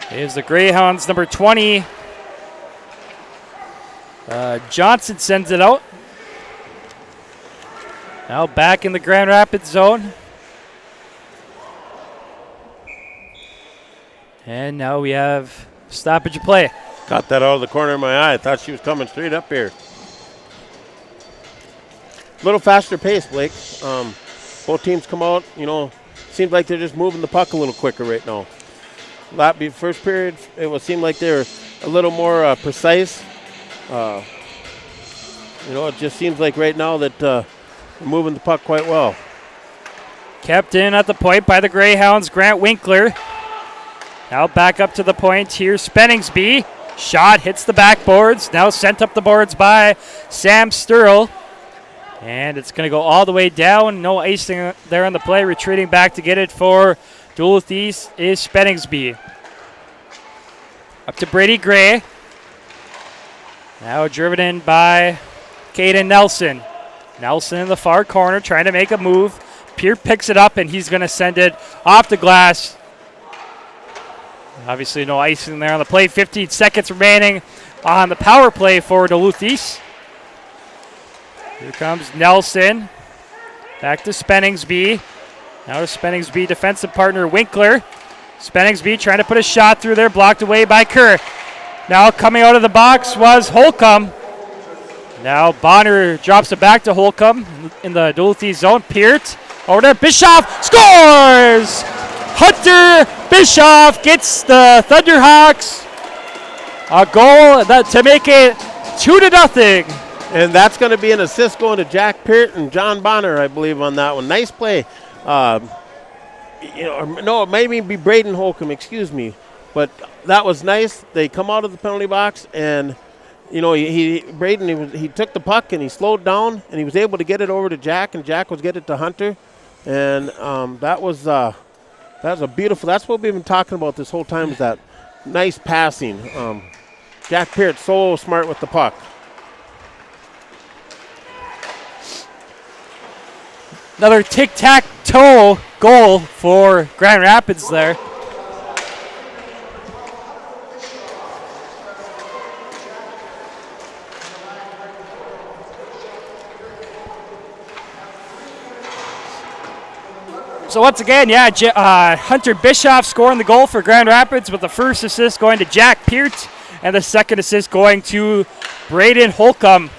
Here's the Greyhounds, number 20. Johnson sends it out. Now back in the Grand Rapids zone. And now we have stoppage of play. Caught that out of the corner of my eye. I thought she was coming straight up here. A little faster pace, Blake. Both teams come out, you know, seems like they're just moving the puck a little quicker right now. First period, it seemed like they were a little more precise. It just seems like right now that we're moving the puck quite well. Kept in at the point by the Greyhounds, Grant Winkler. Now back up to the point here, Spenningsby. Shot hits the backboards, now sent up the boards by Sam Sturl. And it's going to go all the way down. No icing there on the play. Retreating back to get it for Duluth East is Spenningsby. Up to Brady Gray. Now driven in by Caden Nelson. Nelson in the far corner trying to make a move. Peart picks it up and he's going to send it off the glass. Obviously no icing there on the play. 15 seconds remaining on the power play for Duluth East. Here comes Nelson. Back to Spenningsby. Now to Spenningsby defensive partner Winkler. Spenningsby trying to put a shot through there, blocked away by Kerr. Now coming out of the box was Holcomb. Now Bonner drops it back to Holcomb in the Duluth East zone. Peart over there. Bischoff scores! Hunter Bischoff gets the Thunderhawks a goal to make it 2-0. And that's going to be an assist going to Jack Peart and John Bonner, I believe, on that one. Nice play. No, it may be Braden Holcomb, excuse me. But that was nice. They come out of the penalty box, and Braden took the puck and he slowed down, and he was able to get it over to Jack, and Jack was getting it to Hunter, and that was a beautiful. That's what we've been talking about this whole time, is that nice passing. Jack Peart so smart with the puck. Another tic-tac-toe goal for Grand Rapids there. So once again, Hunter Bischoff scoring the goal for Grand Rapids, with the first assist going to Jack Peart and the second assist going to Braden Holcomb.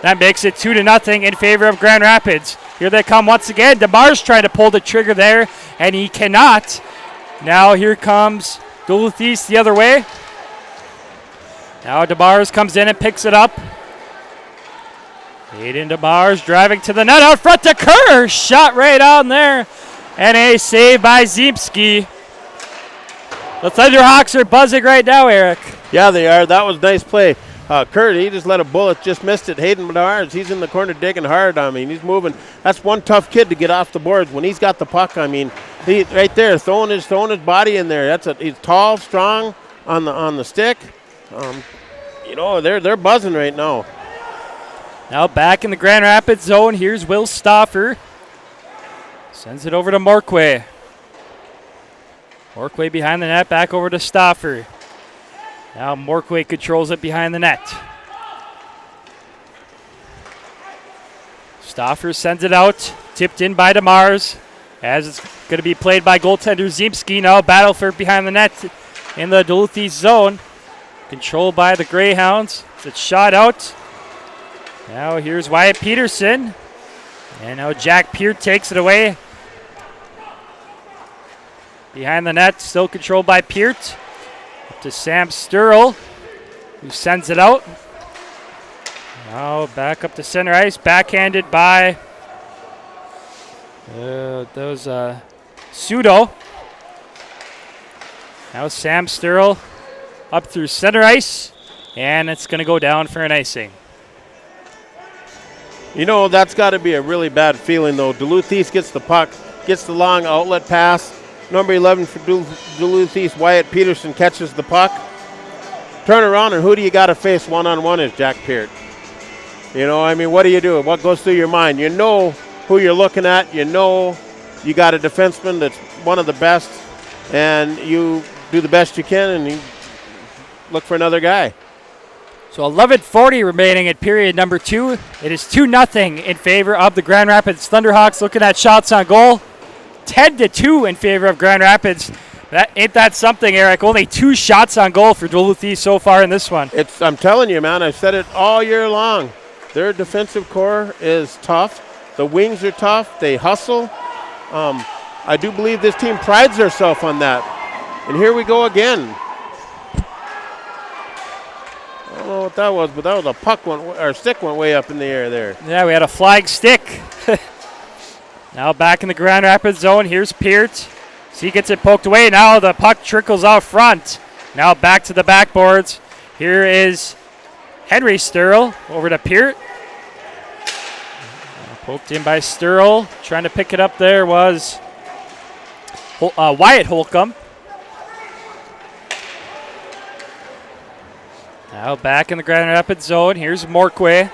That makes it 2-0 in favor of Grand Rapids. Here they come once again. DeMars trying to pull the trigger there, and he cannot. Now here comes Duluth East the other way. Now DeMars comes in and picks it up. Aiden DeMars driving to the net, out front to Kerr. Shot right on there. And a save by Ziemski. The Thunderhawks are buzzing right now, Eric. Yeah, they are. That was a nice play. Kurt, he just let a bullet, just missed it. Hayden Menards, he's in the corner digging hard. I mean, he's moving. That's one tough kid to get off the boards when he's got the puck. I mean, he right there throwing his body in there. He's tall, strong on the stick. They're buzzing right now. Now back in the Grand Rapids zone. Here's Will Stauffer. Sends it over to Morquay. Morquay behind the net, back over to Stauffer. Now Morquay controls it behind the net. Stauffer sends it out, tipped in by DeMars, as it's going to be played by goaltender Ziemski. Now battle for behind the net in the Duluth East zone. Controlled by the Greyhounds. It's shot out. Now here's Wyatt Peterson. And now Jack Peart takes it away. Behind the net, still controlled by Peart. Up to Sam Sturl, who sends it out. Now back up to center ice, backhanded by Pseudo. Now Sam Sturl up through center ice, and it's going to go down for an icing. That's got to be a really bad feeling, though. Duluth East gets the puck, gets the long outlet pass. Number 11 for Duluth East, Wyatt Peterson, catches the puck. Turn around, and who do you got to face one-on-one is Jack Peart. What do you do? What goes through your mind? You know who you're looking at. You know you got a defenseman that's one of the best, and you do the best you can, and you look for another guy. So 11:40 remaining at period number 2. It is 2-0 in favor of the Grand Rapids Thunderhawks. Looking at shots on goal, 10-2 in favor of Grand Rapids. Ain't that something, Eric? Only 2 shots on goal for Duluth East so far in this one. I'm telling you, man, I've said it all year long. Their defensive core is tough. The wings are tough. They hustle. I do believe this team prides themselves on that. And here we go again. I don't know what that was, but that was a stick went way up in the air there. Yeah, we had a flying stick. Now back in the Grand Rapids zone. Here's Peart. He gets it poked away. Now the puck trickles out front. Now back to the backboards. Here is Henry Sturl over to Peart. Poked in by Sturl. Trying to pick it up there was Wyatt Holcomb. Now back in the Grand Rapids zone. Here's Morquay.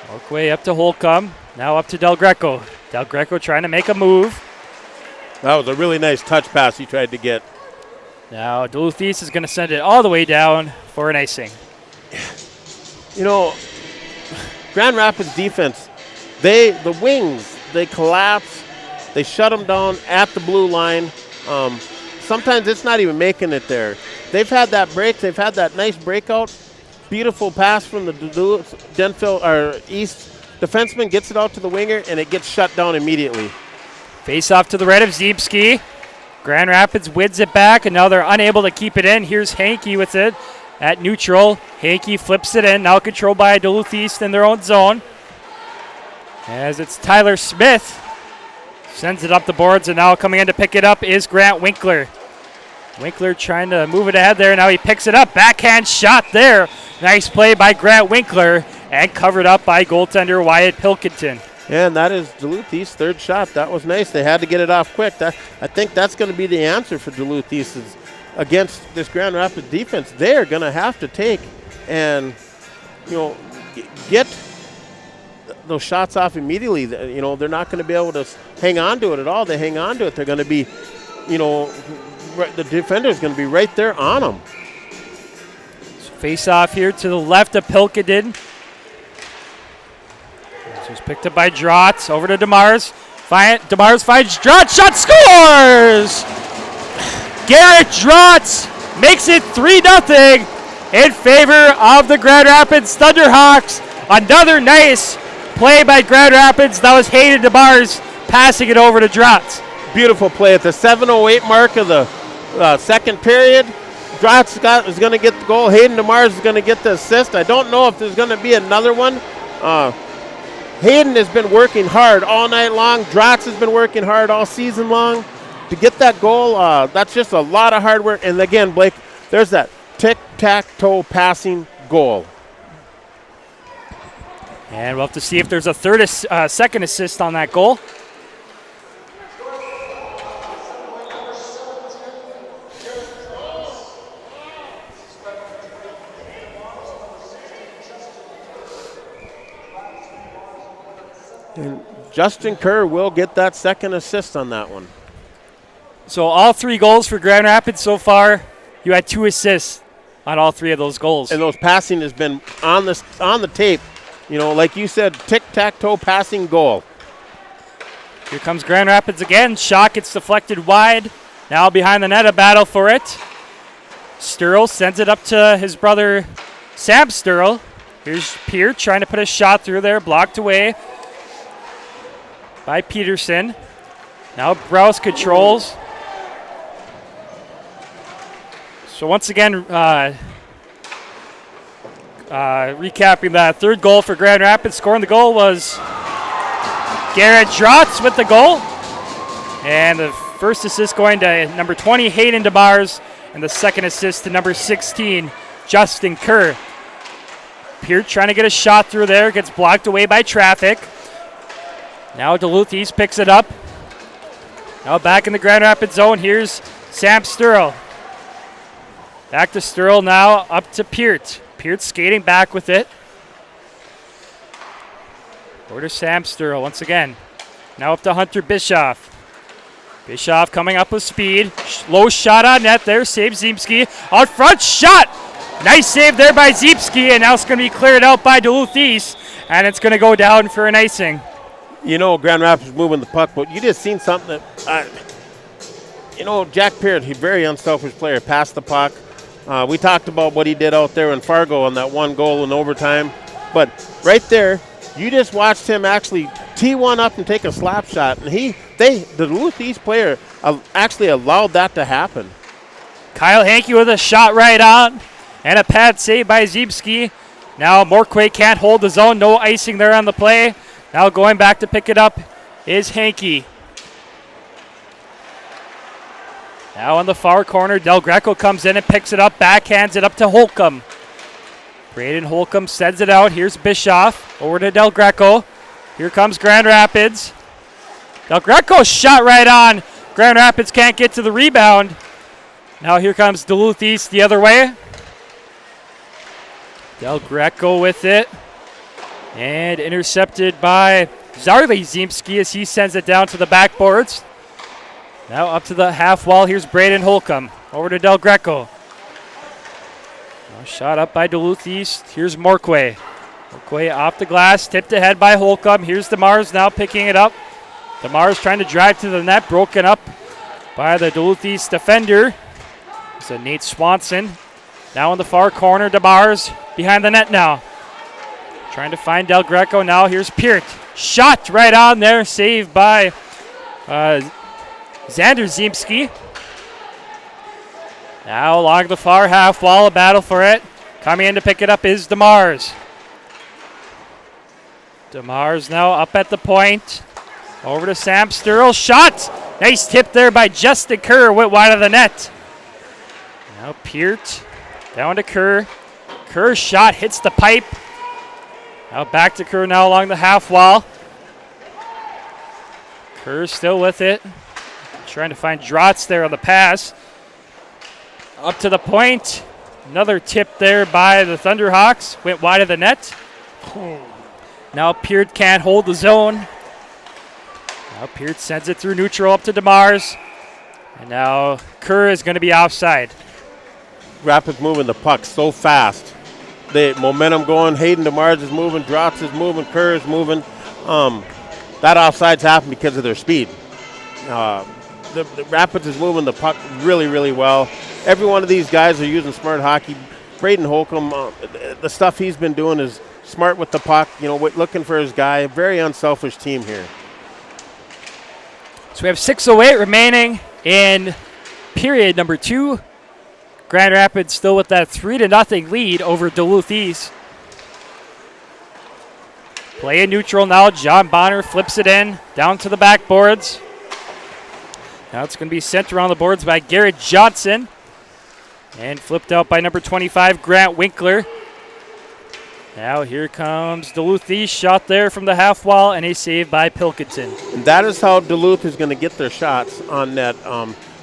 Morquay up to Holcomb. Now up to Del Greco. Del Greco trying to make a move. That was a really nice touch pass he tried to get. Now Duluth East is going to send it all the way down for an icing. Grand Rapids defense, the wings, they collapse. They shut them down at the blue line. Sometimes it's not even making it there. They've had that break. They've had that nice breakout. beautiful pass from the Duluth Denfeld or East defenseman, gets it out to the winger, and it gets shut down immediately. Face off to the right of Ziemski. Grand Rapids wins it back, and now they're unable to keep it in. Here's Hankey with it at neutral. Hankey flips it in, now controlled by Duluth East in their own zone. As it's Tyler Smith. Sends it up the boards, and now coming in to pick it up is Grant Winkler. Winkler trying to move it ahead there. Now he picks it up. Backhand shot there. Nice play by Grant Winkler, and covered up by goaltender Wyatt Pilkington. And that is Duluth East's third shot. That was nice. They had to get it off quick. I think that's going to be the answer for Duluth East is against this Grand Rapids defense. They're going to have to take and, get those shots off immediately. They're not going to be able to hang on to it at all. They hang on to it, they're going to be, the defender's going to be right there on them. Face off here to the left of Pilkington. This was picked up by Drotz. Over to DeMars. DeMars finds Drotz. Shot, scores! Garrett Drotz makes it 3-0 in favor of the Grand Rapids Thunderhawks. Another nice play by Grand Rapids. That was Hayden DeMars passing it over to Drotz. Beautiful play at the 7:08 mark of the second period. Drotz is going to get the goal. Hayden DeMars is going to get the assist. I don't know if there's going to be another one. Hayden has been working hard all night long. Drotz has been working hard all season long. To get that goal, that's just a lot of hard work. And again, Blake, there's that tic-tac-toe passing goal. And we'll have to see if there's a second assist on that goal. And Justin Kerr will get that second assist on that one. So all 3 goals for Grand Rapids so far. You had 2 assists on all 3 of those goals. And those passing has been on the tape. Like you said, tic-tac-toe passing goal. Here comes Grand Rapids again. Shot gets deflected wide. Now behind the net, a battle for it. Sturl sends it up to his brother, Sam Sturl. Here's Peart trying to put a shot through there, blocked away by Peterson. Now Browse controls. So once again, recapping that third goal for Grand Rapids. Scoring the goal was Garrett Drotz with the goal. And the first assist going to number 20, Hayden DeMars. And the second assist to number 16, Justin Kerr. Peart trying to get a shot through there. Gets blocked away by traffic. Now Duluth East picks it up. Now back in the Grand Rapids zone. Here's Sam Sturl. Back to Sturl now, up to Peart. Peart skating back with it. Over to Sam Sturl once again. Now up to Hunter Bischoff. Bischoff coming up with speed. Low shot on net there. Save Ziemski. Out front shot. Nice save there by Ziemski. And now it's going to be cleared out by Duluth East. And it's going to go down for an icing. Grand Rapids moving the puck, but you just seen something that, Jack Peart, he's a very unselfish player. Passed the puck. We talked about what he did out there in Fargo on that one goal in overtime. But right there, you just watched him actually tee one up and take a slap shot. And the Duluth East player actually allowed that to happen. Kyle Hankey with a shot right on. And a pad save by Ziemski. Now Morquay can't hold the zone. No icing there on the play. Now going back to pick it up is Hankey. Now on the far corner, Del Greco comes in and picks it up, backhands it up to Holcomb. Braden Holcomb sends it out. Here's Bischoff over to Del Greco. Here comes Grand Rapids. Del Greco shot right on. Grand Rapids can't get to the rebound. Now here comes Duluth East the other way. Del Greco with it. And intercepted by Zarley Ziemski as he sends it down to the backboards. Now up to the half wall. Here's Braden Holcomb. Over to Del Greco. Now shot up by Duluth East. Here's Morquay. Morquay off the glass. Tipped ahead by Holcomb. Here's DeMars now picking it up. DeMars trying to drive to the net. Broken up by the Duluth East defender. It's Nate Swanson. Now in the far corner, DeMars behind the net now. Trying to find Del Greco now. Here's Peart. Shot right on there. Saved by Xander Ziemski. Now along the far half wall, a battle for it. Coming in to pick it up is DeMars. DeMars now up at the point. Over to Sam Sturl. Shot! Nice tip there by Justin Kerr. Went wide of the net. Now Peart down to Kerr. Kerr's shot hits the pipe. Now back to Kerr now along the half wall. Kerr still with it. Trying to find Drotz there on the pass. Up to the point. Another tip there by the Thunderhawks. Went wide of the net. Now Peart can't hold the zone. Now Peart sends it through neutral up to DeMars. And now Kerr is going to be offside. Rapids moving the puck so fast. The momentum going. Hayden DeMars is moving. Drotz is moving. Kerr is moving. That offsides happened because of their speed. The Rapids is moving the puck really, really well. Every one of these guys are using smart hockey. Braden Holcomb, the stuff he's been doing is smart with the puck, looking for his guy. A very unselfish team here. So we have 6:08 remaining in period number 2. Grand Rapids still with that 3-0 lead over Duluth East. Play in neutral now. John Bonner flips it in down to the backboards. Now it's going to be sent around the boards by Garrett Johnson. And flipped out by number 25, Grant Winkler. Now here comes Duluth East. Shot there from the half wall and a save by Pilkington. And that is how Duluth is going to get their shots on net.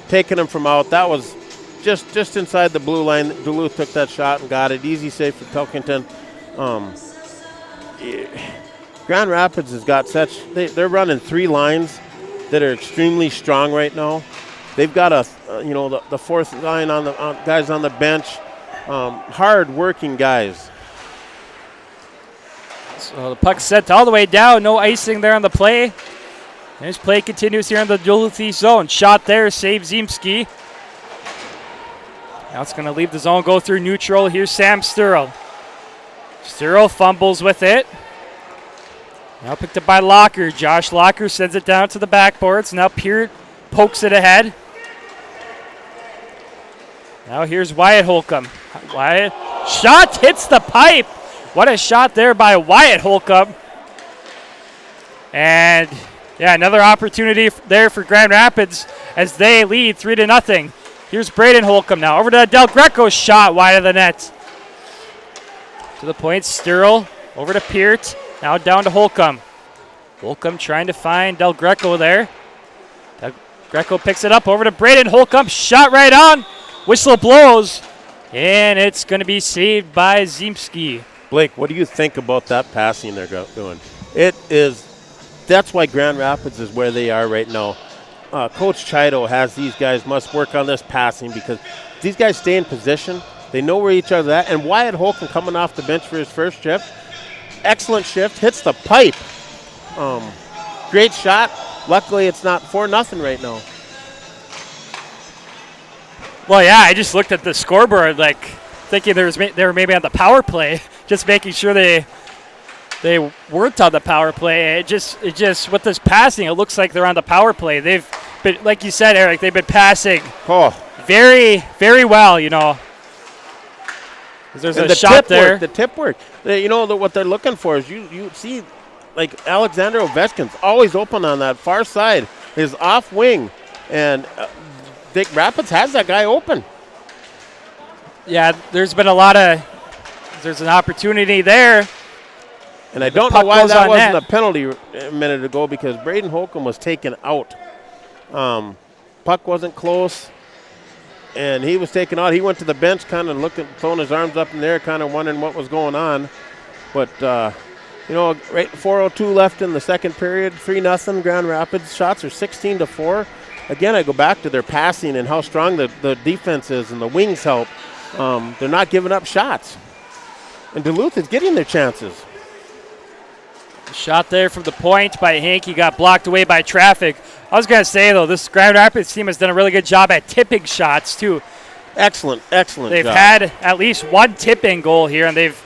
Taking them from out. That was just inside the blue line. Duluth took that shot and got it. Easy save for Pilkington. Grand Rapids has got they're running 3 lines that are extremely strong right now. They've got the fourth line on the guys on the bench, hard-working guys. So the puck sent all the way down. No icing there on the play. This play continues here in the Duluth East zone. Shot there, save Ziemski. Now it's going to leave the zone, go through neutral. Here's Sam Sturl. Sturl fumbles with it. Now picked up by Locker. Josh Locker sends it down to the backboards. Now Peart pokes it ahead. Now here's Wyatt Holcomb. Wyatt. Shot hits the pipe. What a shot there by Wyatt Holcomb. And, another opportunity there for Grand Rapids as they lead 3-0. Here's Braden Holcomb now. Over to Del Greco. Shot wide of the net. To the point, Sturl. Over to Peart. Now down to Holcomb. Holcomb trying to find Del Greco there. Del Greco picks it up. Over to Braden Holcomb. Shot right on. Whistle blows. And it's going to be saved by Ziemski. Blake, what do you think about that passing they're doing? That's why Grand Rapids is where they are right now. Coach Chido has these guys must work on this passing because these guys stay in position. They know where each other's at. And Wyatt Holcomb coming off the bench for his first shift. Excellent shift. Hits the pipe. Great shot. Luckily, it's not 4-0 right now. Well, I just looked at the scoreboard thinking they were maybe on the power play, just making sure they weren't on the power play. It just with this passing, it looks like they're on the power play. They've been, like you said, Eric, they've been passing very, very well, There's a shot there. The tip work. What they're looking for is you see, like Alexander Ovechkin's always open on that far side, his off wing, and Dick Rapids has that guy open. Yeah, there's an opportunity there. And I don't know why that wasn't a penalty a minute ago because Braden Holcomb was taken out. Puck wasn't close, and he was taken out. He went to the bench kind of throwing his arms up in there, kind of wondering what was going on. But, right 4:02 left in the second period, 3-0 Grand Rapids. Shots are 16-4. Again, I go back to their passing and how strong the defense is and the wings help. They're not giving up shots. And Duluth is getting their chances. Shot there from the point by Hank. He got blocked away by traffic. I was going to say, though, this Grand Rapids team has done a really good job at tipping shots, too. Excellent They've job. had at least one tip-in goal here, and they've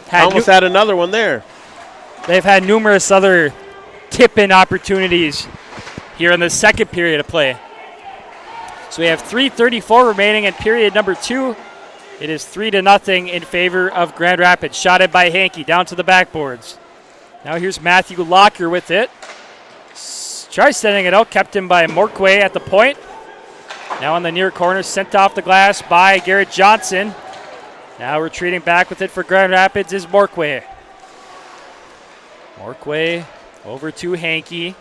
had almost had another one there. They've had numerous other tip-in opportunities here in the second period of play. So we have 3:34 remaining in period number 2. It is 3-0 in favor of Grand Rapids. Shotted by Hankey down to the backboards. Now here's Matthew Locker with it. Tries sending it out, kept in by Morquay at the point. Now on the near corner, sent off the glass by Garrett Johnson. Now retreating back with it for Grand Rapids is Morquay. Morquay over to Hankey.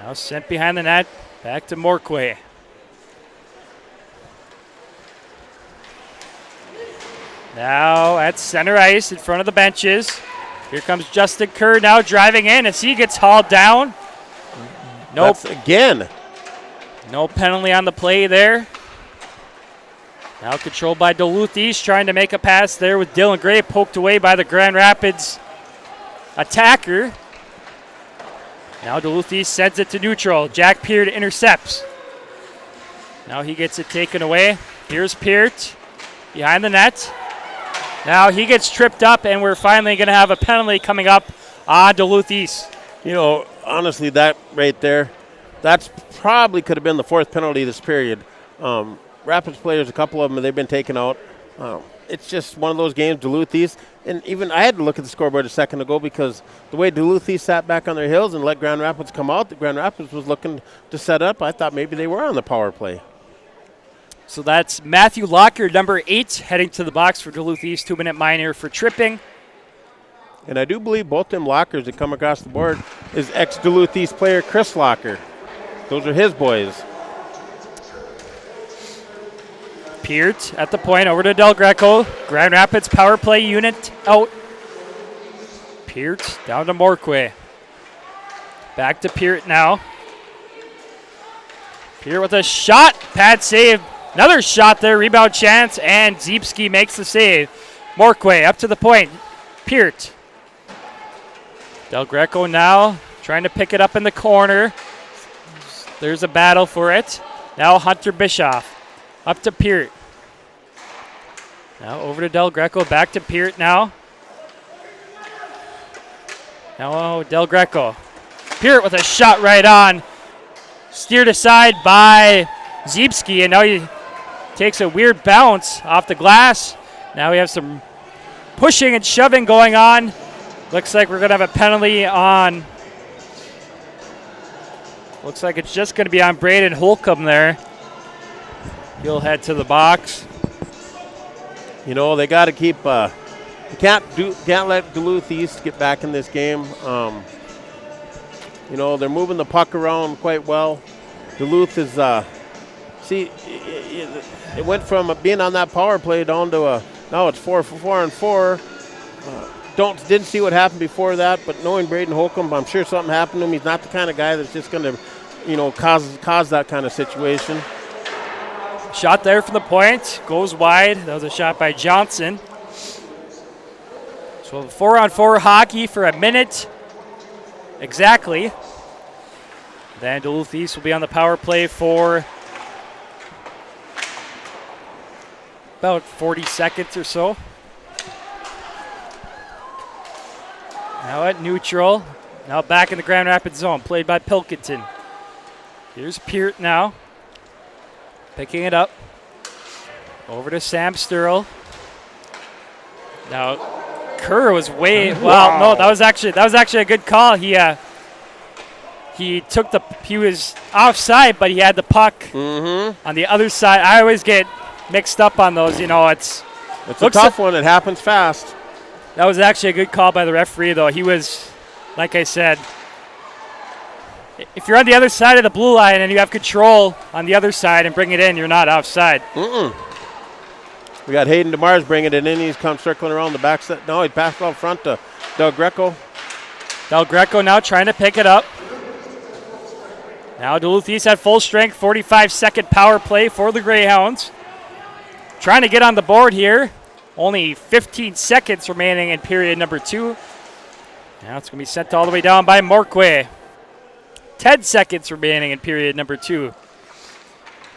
Now sent behind the net, back to Morquay. Now at center ice in front of the benches. Here comes Justin Kerr now driving in as he gets hauled down. Nope. That's again. No penalty on the play there. Now controlled by Duluth East, trying to make a pass there with Dylan Gray, poked away by the Grand Rapids attacker. Now Duluth East sends it to neutral. Jack Peart intercepts. Now he gets it taken away. Here's Peart behind the net. Now he gets tripped up, and we're finally going to have a penalty coming up on Duluth East. You know, honestly, that right there, that's probably could have been the 4th penalty this period. Rapids players, a couple of them, they've been taken out. It's just one of those games, Duluth East. And even I had to look at the scoreboard a second ago because the way Duluth East sat back on their heels and let Grand Rapids come out, the Grand Rapids was looking to set up. I thought maybe they were on the power play. So that's Matthew Locker, number 8, heading to the box for Duluth East, 2-minute minor for tripping. And I do believe both them Lockers that come across the board is ex-Duluth East player Chris Locker. Those are his boys. Peart at the point, over to Del Greco. Grand Rapids power play unit out. Peart down to Morquay. Back to Peart now. Peart with a shot. Pad save. Another shot there. Rebound chance. And Ziepski makes the save. Morquay up to the point. Peart. Del Greco now trying to pick it up in the corner. There's a battle for it. Now Hunter Bischoff. Up to Peart. Now over to Del Greco. Back to Peart now. Now Del Greco. Peart with a shot right on. Steered aside by Ziepski. And now he takes a weird bounce off the glass. Now we have some pushing and shoving going on. Looks like we're going to have a penalty on. Looks like it's just going to be on Braden Holcomb there. He'll head to the box. You know, they got to keep. You can't let Duluth East get back in this game. You know, they're moving the puck around quite well. Duluth is. It went from being on that power play down to now it's 4-4-4. Didn't see what happened before that, but knowing Braden Holcomb, I'm sure something happened to him. He's not the kind of guy that's just going to, cause that kind of situation. Shot there from the point, goes wide. That was a shot by Johnson. So 4-on-4 hockey for a minute exactly. Then Duluth East will be on the power play for about 40 seconds or so. Now at neutral. Now back in the Grand Rapids zone, played by Pilkington. Here's Peart now. Picking it up. Over to Sam Sturl. Now Kerr was well, no, that was actually a good call. He was offside, but he had the puck on the other side. I always get mixed up on those, it's a tough one. It happens fast. That was actually a good call by the referee, though. He was, like I said, if you're on the other side of the blue line and you have control on the other side and bring it in, you're not offside. We got Hayden DeMars bringing it in. He's come circling around the back set. No, he passed out front to Del Greco. Del Greco now trying to pick it up. Now Duluth East at full strength, 45-second power play for the Greyhounds. Trying to get on the board here. Only 15 seconds remaining in period number 2. Now it's going to be sent all the way down by Morquay. 10 seconds remaining in period number 2.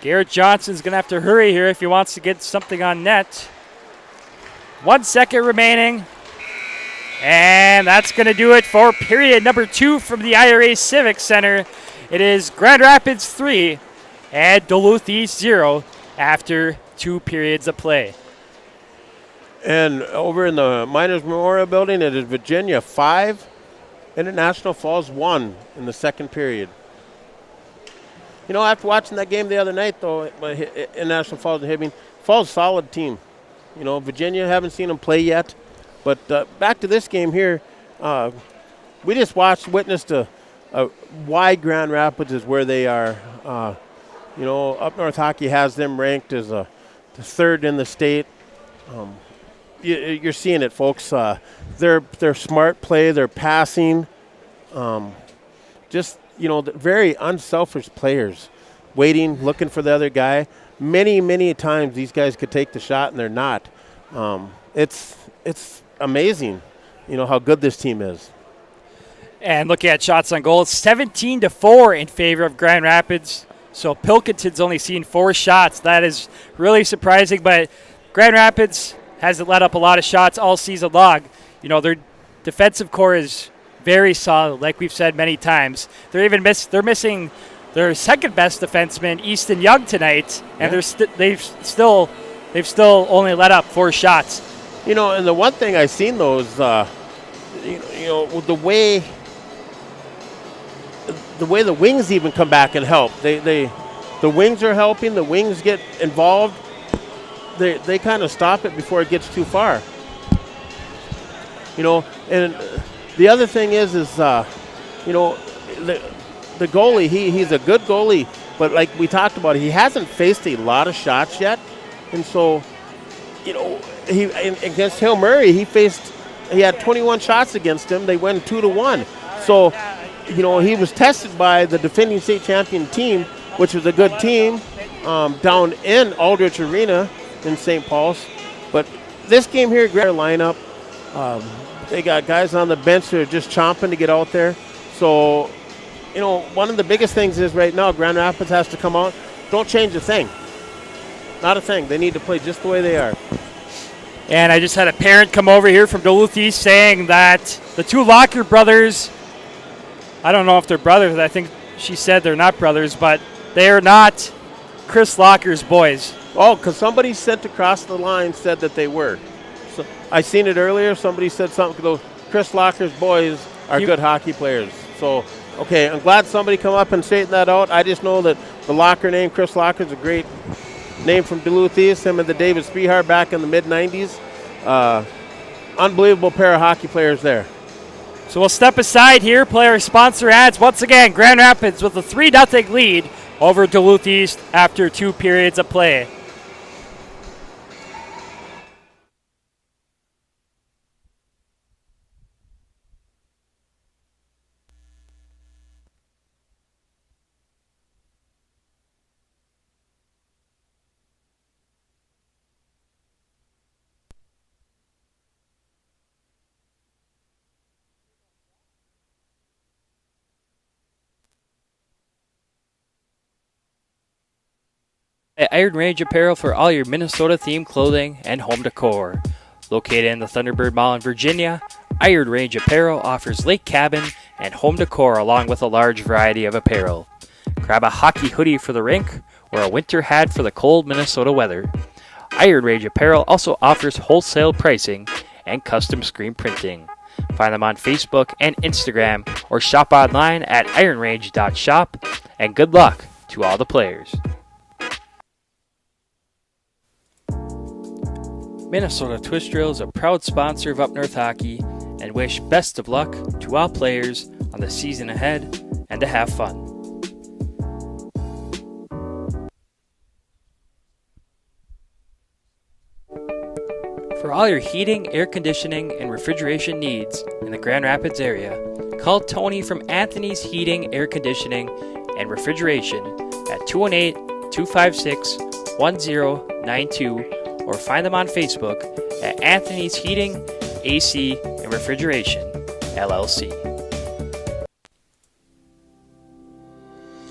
Garrett Johnson's going to have to hurry here if he wants to get something on net. 1 second remaining. And that's going to do it for period number 2 from the IRA Civic Center. It is Grand Rapids 3 and Duluth East 0 after 2 periods of play. And over in the Miners Memorial Building, it is Virginia 5, International Falls 1 in the second period. You know, after watching that game the other night, though, International Falls and Hibbing, Falls solid team. You know, Virginia, haven't seen them play yet. But back to this game here, we just witnessed a why Grand Rapids is where they are. You know, Up North Hockey has them ranked as the 3rd in the state. You're seeing it, folks. Their smart play, their passing, just, you know, very unselfish players, waiting, looking for the other guy. Many, many times these guys could take the shot, and they're not. It's amazing, you know, how good this team is. And looking at shots on goal, it's 17-4 in favor of Grand Rapids. So Pilkington's only seen 4 shots. That is really surprising, but Grand Rapids hasn't let up a lot of shots all season long. You know, their defensive core is very solid, like we've said many times. They're missing their second best defenseman, Easton Young, tonight, and they've still only let up 4 shots. You know, and the one thing I've seen, though, is you know the way the wings even come back and help. The wings are helping. The wings get involved. They kind of stop it before it gets too far. You know, and the other thing is you know, the goalie, he's a good goalie, but like we talked about, he hasn't faced a lot of shots yet. And so, you know, against Hill Murray, he had 21 shots against him. They went 2-1. So, you know, he was tested by the defending state champion team, which was a good team, down in Aldrich Arena in St. Paul's. But this game here, great lineup. They got guys on the bench that are just chomping to get out there. So, you know, one of the biggest things is right now Grand Rapids has to come out. Don't change a thing. Not a thing. They need to play just the way they are. And I just had a parent come over here from Duluth East saying that the 2 Locker brothers, I don't know if they're brothers. I think she said they're not brothers, but they are not Chris Locker's boys. Oh, because somebody sent across the line said that they were. So I seen it earlier. Somebody said something. Chris Locker's boys are good hockey players. So, okay, I'm glad somebody come up and straighten that out. I just know that the Locker name, Chris Locker, is a great name from Duluth East, him and the David Spehar back in the mid-'90s. Unbelievable pair of hockey players there. So we'll step aside here, play our sponsor ads. Once again, Grand Rapids with a 3-0 lead over Duluth East after 2 periods of play. At Iron Range Apparel for all your Minnesota-themed clothing and home decor. Located in the Thunderbird Mall in Virginia, Iron Range Apparel offers lake cabin and home decor along with a large variety of apparel. Grab a hockey hoodie for the rink or a winter hat for the cold Minnesota weather. Iron Range Apparel also offers wholesale pricing and custom screen printing. Find them on Facebook and Instagram or shop online at ironrange.shop, and good luck to all the players. Minnesota Twist Drill is a proud sponsor of Up North Hockey and wish best of luck to all players on the season ahead and to have fun. For all your heating, air conditioning, and refrigeration needs in the Grand Rapids area, call Tony from Anthony's Heating, Air Conditioning, and Refrigeration at 218-256-1092 or find them on Facebook at Anthony's Heating, AC, and Refrigeration, LLC.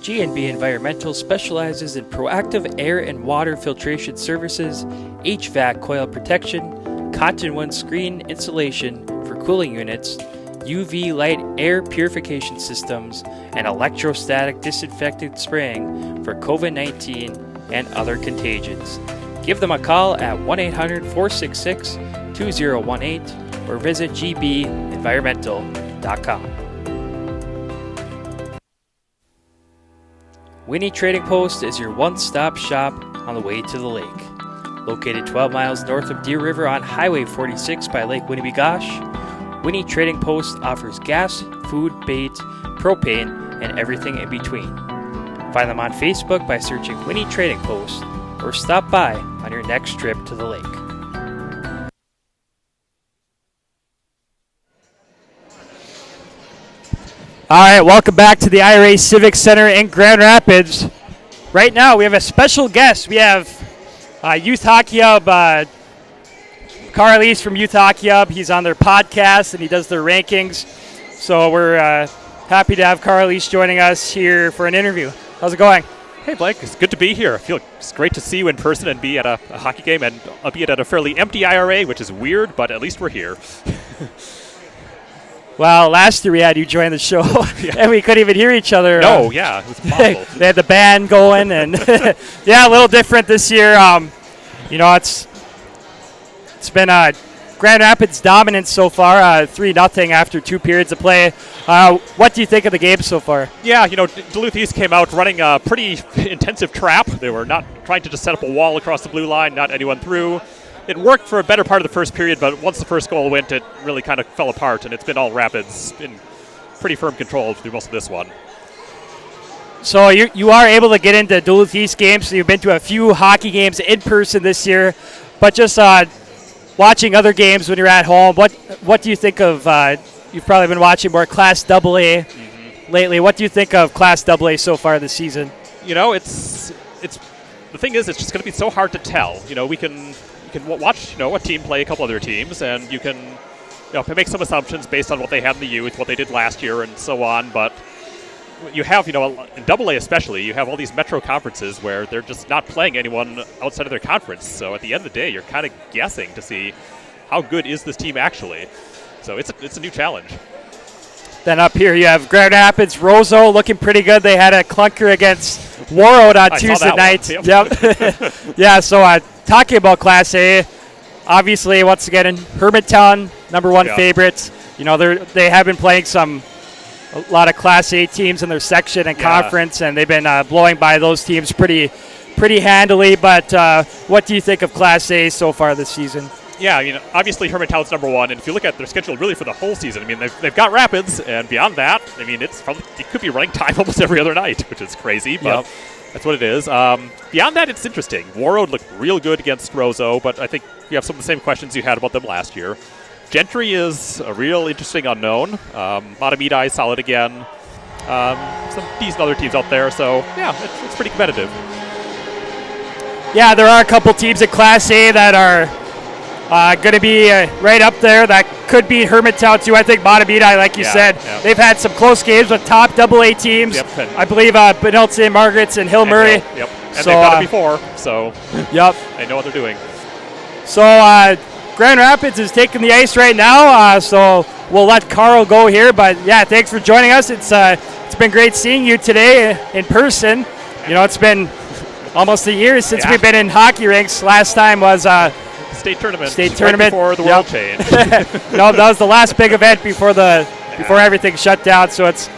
G&B Environmental specializes in proactive air and water filtration services, HVAC coil protection, cottonwood screen insulation for cooling units, UV light air purification systems, and electrostatic disinfectant spraying for COVID-19 and other contagions. Give them a call at 1-800-466-2018 or visit gbenvironmental.com. Winnie Trading Post is your one-stop shop on the way to the lake. Located 12 miles north of Deer River on Highway 46 by Lake Winnebagosh, Winnie Trading Post offers gas, food, bait, propane, and everything in between. Find them on Facebook by searching Winnie Trading Post or stop by on your next trip to the lake. All right, welcome back to the IRA Civic Center in Grand Rapids. Right now, we have a special guest. We have Youth Hockey Hub, Carl East from Youth Hockey Hub. He's on their podcast, and he does their rankings. So we're happy to have Carl East joining us here for an interview. How's it going? Hey, Blake. It's good to be here. I feel it's great to see you in person and be at a hockey game, and albeit at a fairly empty IRA, which is weird, but at least we're here. Well, last year we had you join the show, and we couldn't even hear each other. No, yeah, it was impossible. They had the band going, and yeah, a little different this year. It's been Grand Rapids dominance so far, 3-0 after 2 periods of play. What do you think of the game so far? Yeah, Duluth East came out running a pretty intensive trap. They were not trying to just set up a wall across the blue line, not anyone through. It worked for a better part of the first period, but once the first goal went, it really kind of fell apart, and it's been all Rapids in pretty firm control through most of this one. So you are able to get into Duluth East games, so you've been to a few hockey games in person this year, but just watching other games when you're at home, what do you think of, you've probably been watching more Class AA lately. What do you think of Class AA so far this season? It's the thing is, it's just going to be so hard to tell. We can watch a team play a couple other teams, and you can make some assumptions based on what they had in the youth, what they did last year, and so on. But you have, in AA especially, you have all these metro conferences where they're just not playing anyone outside of their conference. So at the end of the day, you're kind of guessing to see how good is this team actually. So it's a new challenge. Then up here you have Grand Rapids, Roseau looking pretty good. They had a clunker against Warroad on Tuesday night. Yep. Yeah, so talking about Class A, obviously, once again, Hermantown, number one favorites. They have been playing a lot of Class A teams in their section and conference, and they've been blowing by those teams pretty handily. But what do you think of Class A so far this season? Yeah, obviously Hermantown's number one, and if you look at their schedule really for the whole season, they've got Rapids, and beyond that, it could be running time almost every other night, which is crazy, but that's what it is. Beyond that, it's interesting. Warroad looked real good against Roseau, but I think you have some of the same questions you had about them last year. Gentry is a real interesting unknown. Matamidi solid again. Some decent other teams out there, so yeah, it's pretty competitive. Yeah, there are a couple teams in Class A that are going to be right up there that could beat Hermantown too. I think Matamidi, like you said, they've had some close games with top AA teams. Yep, I believe Benilde St. Margaret's and Hill Murray. Yep, and they've done it before, so they know what they're doing. So Grand Rapids is taking the ice right now, so we'll let Carl go here. But yeah, thanks for joining us. It's been great seeing you today in person. It's been almost a year since we've been in hockey rinks. Last time was State tournament right before the world changed. No, that was the last big event before everything shut down. So it's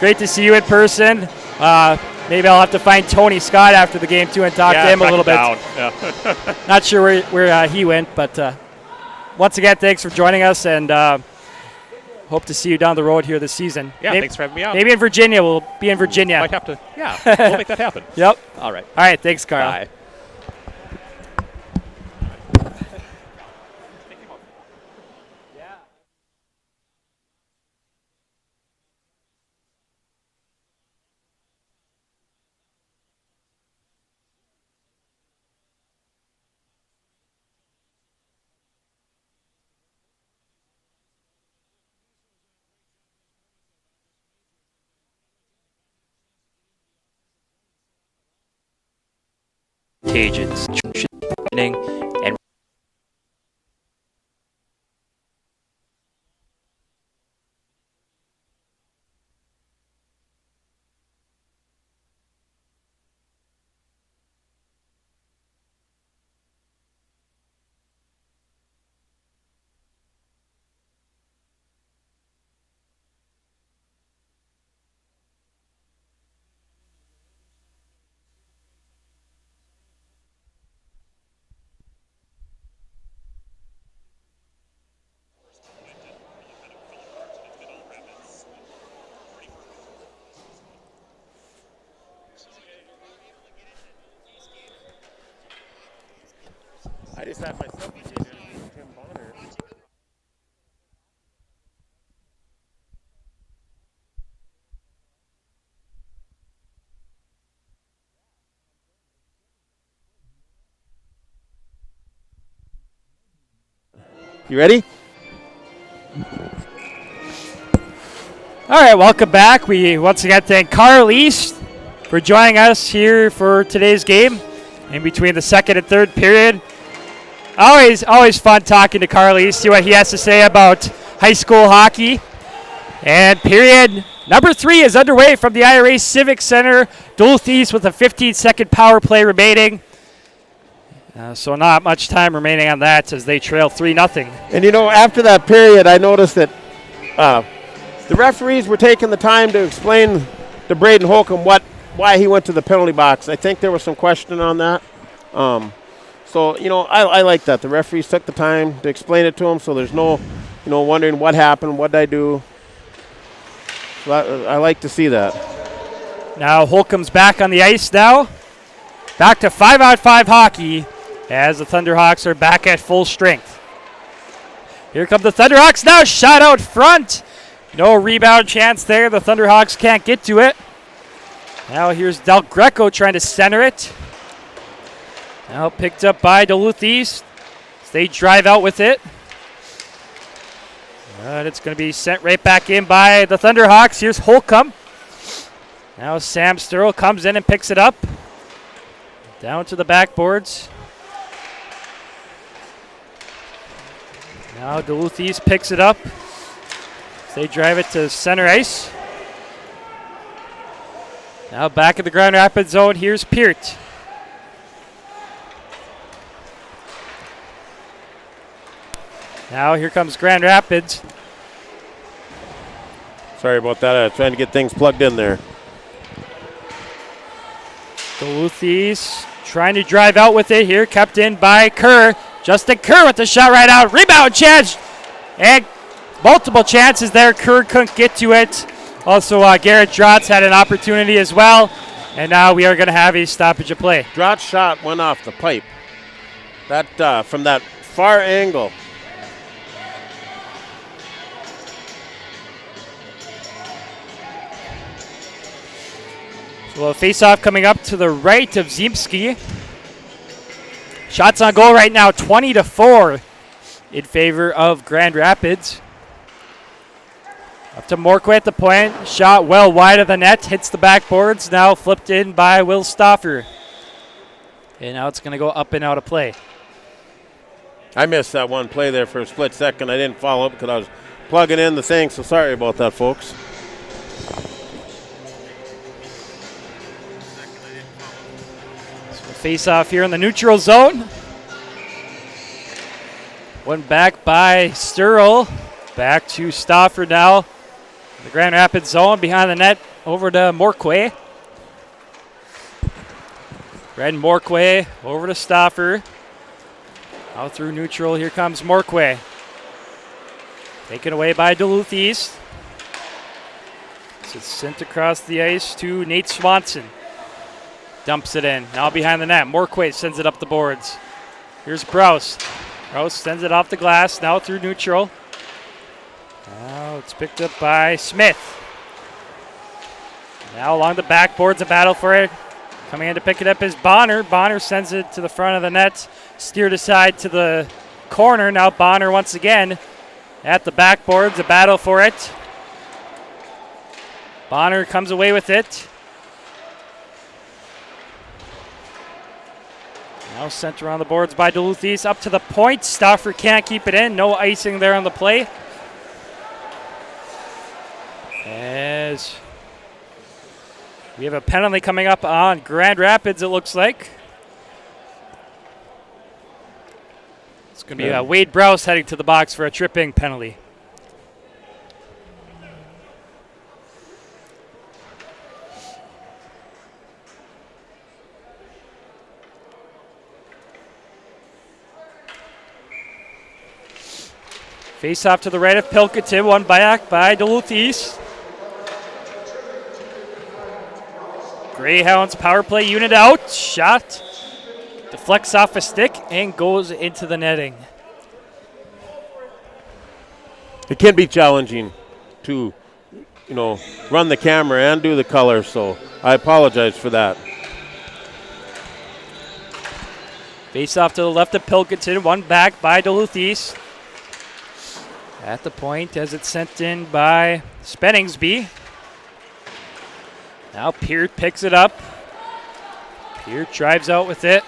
great to see you in person. Maybe I'll have to find Tony Scott after the game too and talk to him a little bit. Yeah. Not sure where he went, but once again, thanks for joining us, and hope to see you down the road here this season. Yeah, thanks for having me out. Maybe in Virginia. We'll be in Virginia. Might have to. Yeah, we'll make that happen. Yep. All right. All right. Thanks, Carl. Bye. contagious. And I just had my substitute in Tim Bonner. You ready? all right, welcome back. We once again thank Carl East for joining us here for today's game in between the second and third period. Always fun talking to Carl East, see what he has to say about high school hockey. And period number 3 is underway from the IRA Civic Center. Duluth East with a 15-second power play remaining. So not much time remaining on that as they trail 3-0. And after that period, I noticed that the referees were taking the time to explain to Braden Holcomb why he went to the penalty box. I think there was some question on that. So I like that. The referees took the time to explain it to him, so there's no, wondering what happened, what did I do. So I like to see that. Now Holcomb's back on the ice now. Back to 5-on-5 hockey as the Thunderhawks are back at full strength. Here come the Thunderhawks now. Shot out front. No rebound chance there. The Thunderhawks can't get to it. Now here's Del Greco trying to center it. Now picked up by Duluth East. They drive out with it. And it's going to be sent right back in by the Thunderhawks. Here's Holcomb. Now Sam Sturl comes in and picks it up. Down to the backboards. Now Duluth East picks it up. They drive it to center ice. Now back in the Grand Rapids zone, here's Peart. Now here comes Grand Rapids. Sorry about that. I was trying to get things plugged in there. Duluth East trying to drive out with it here, kept in by Kerr. Justin Kerr with the shot right out. Rebound chance. And multiple chances there. Kerr couldn't get to it. Also, Garrett Drotz had an opportunity as well. And now we are going to have a stoppage of play. Drotz's shot went off the pipe. That from that far angle. So a face-off coming up to the right of Ziemski. Shots on goal right now, 20-4 in favor of Grand Rapids. Up to Morquay at the point. Shot well wide of the net, hits the backboards. Now flipped in by Will Stauffer. And now it's going to go up and out of play. I missed that one play there for a split second. I didn't follow up because I was plugging in the thing, so sorry about that, folks. Face off here in the neutral zone. One back by Sturl. Back to Stauffer now. The Grand Rapids zone behind the net over to Morquay. Red Morquay over to Stauffer. Out through neutral. Here comes Morquay. Taken away by Duluth East. It's sent across the ice to Nate Swanson. Dumps it in. Now behind the net. Morquay sends it up the boards. Here's Brous. Brous sends it off the glass. Now through neutral. Now it's picked up by Smith. Now along the backboards, a battle for it. Coming in to pick it up is Bonner. Bonner sends it to the front of the net. Steered aside to the corner. Now Bonner once again at the backboards. A battle for it. Bonner comes away with it. Now sent around the boards by Duluth East. Up to the point. Stauffer can't keep it in. No icing there on the play. As we have a penalty coming up on Grand Rapids, it looks like. It's going to be Wade Browse heading to the box for a tripping penalty. Face off to the right of Pilkington, one back by Duluth East. Greyhounds power play unit out. Shot deflects off a stick and goes into the netting. It can be challenging to, run the camera and do the color, so I apologize for that. Face off to the left of Pilkington, one back by Duluth East. At the point as it's sent in by Spenningsby. Now Peart picks it up. Peart drives out with it.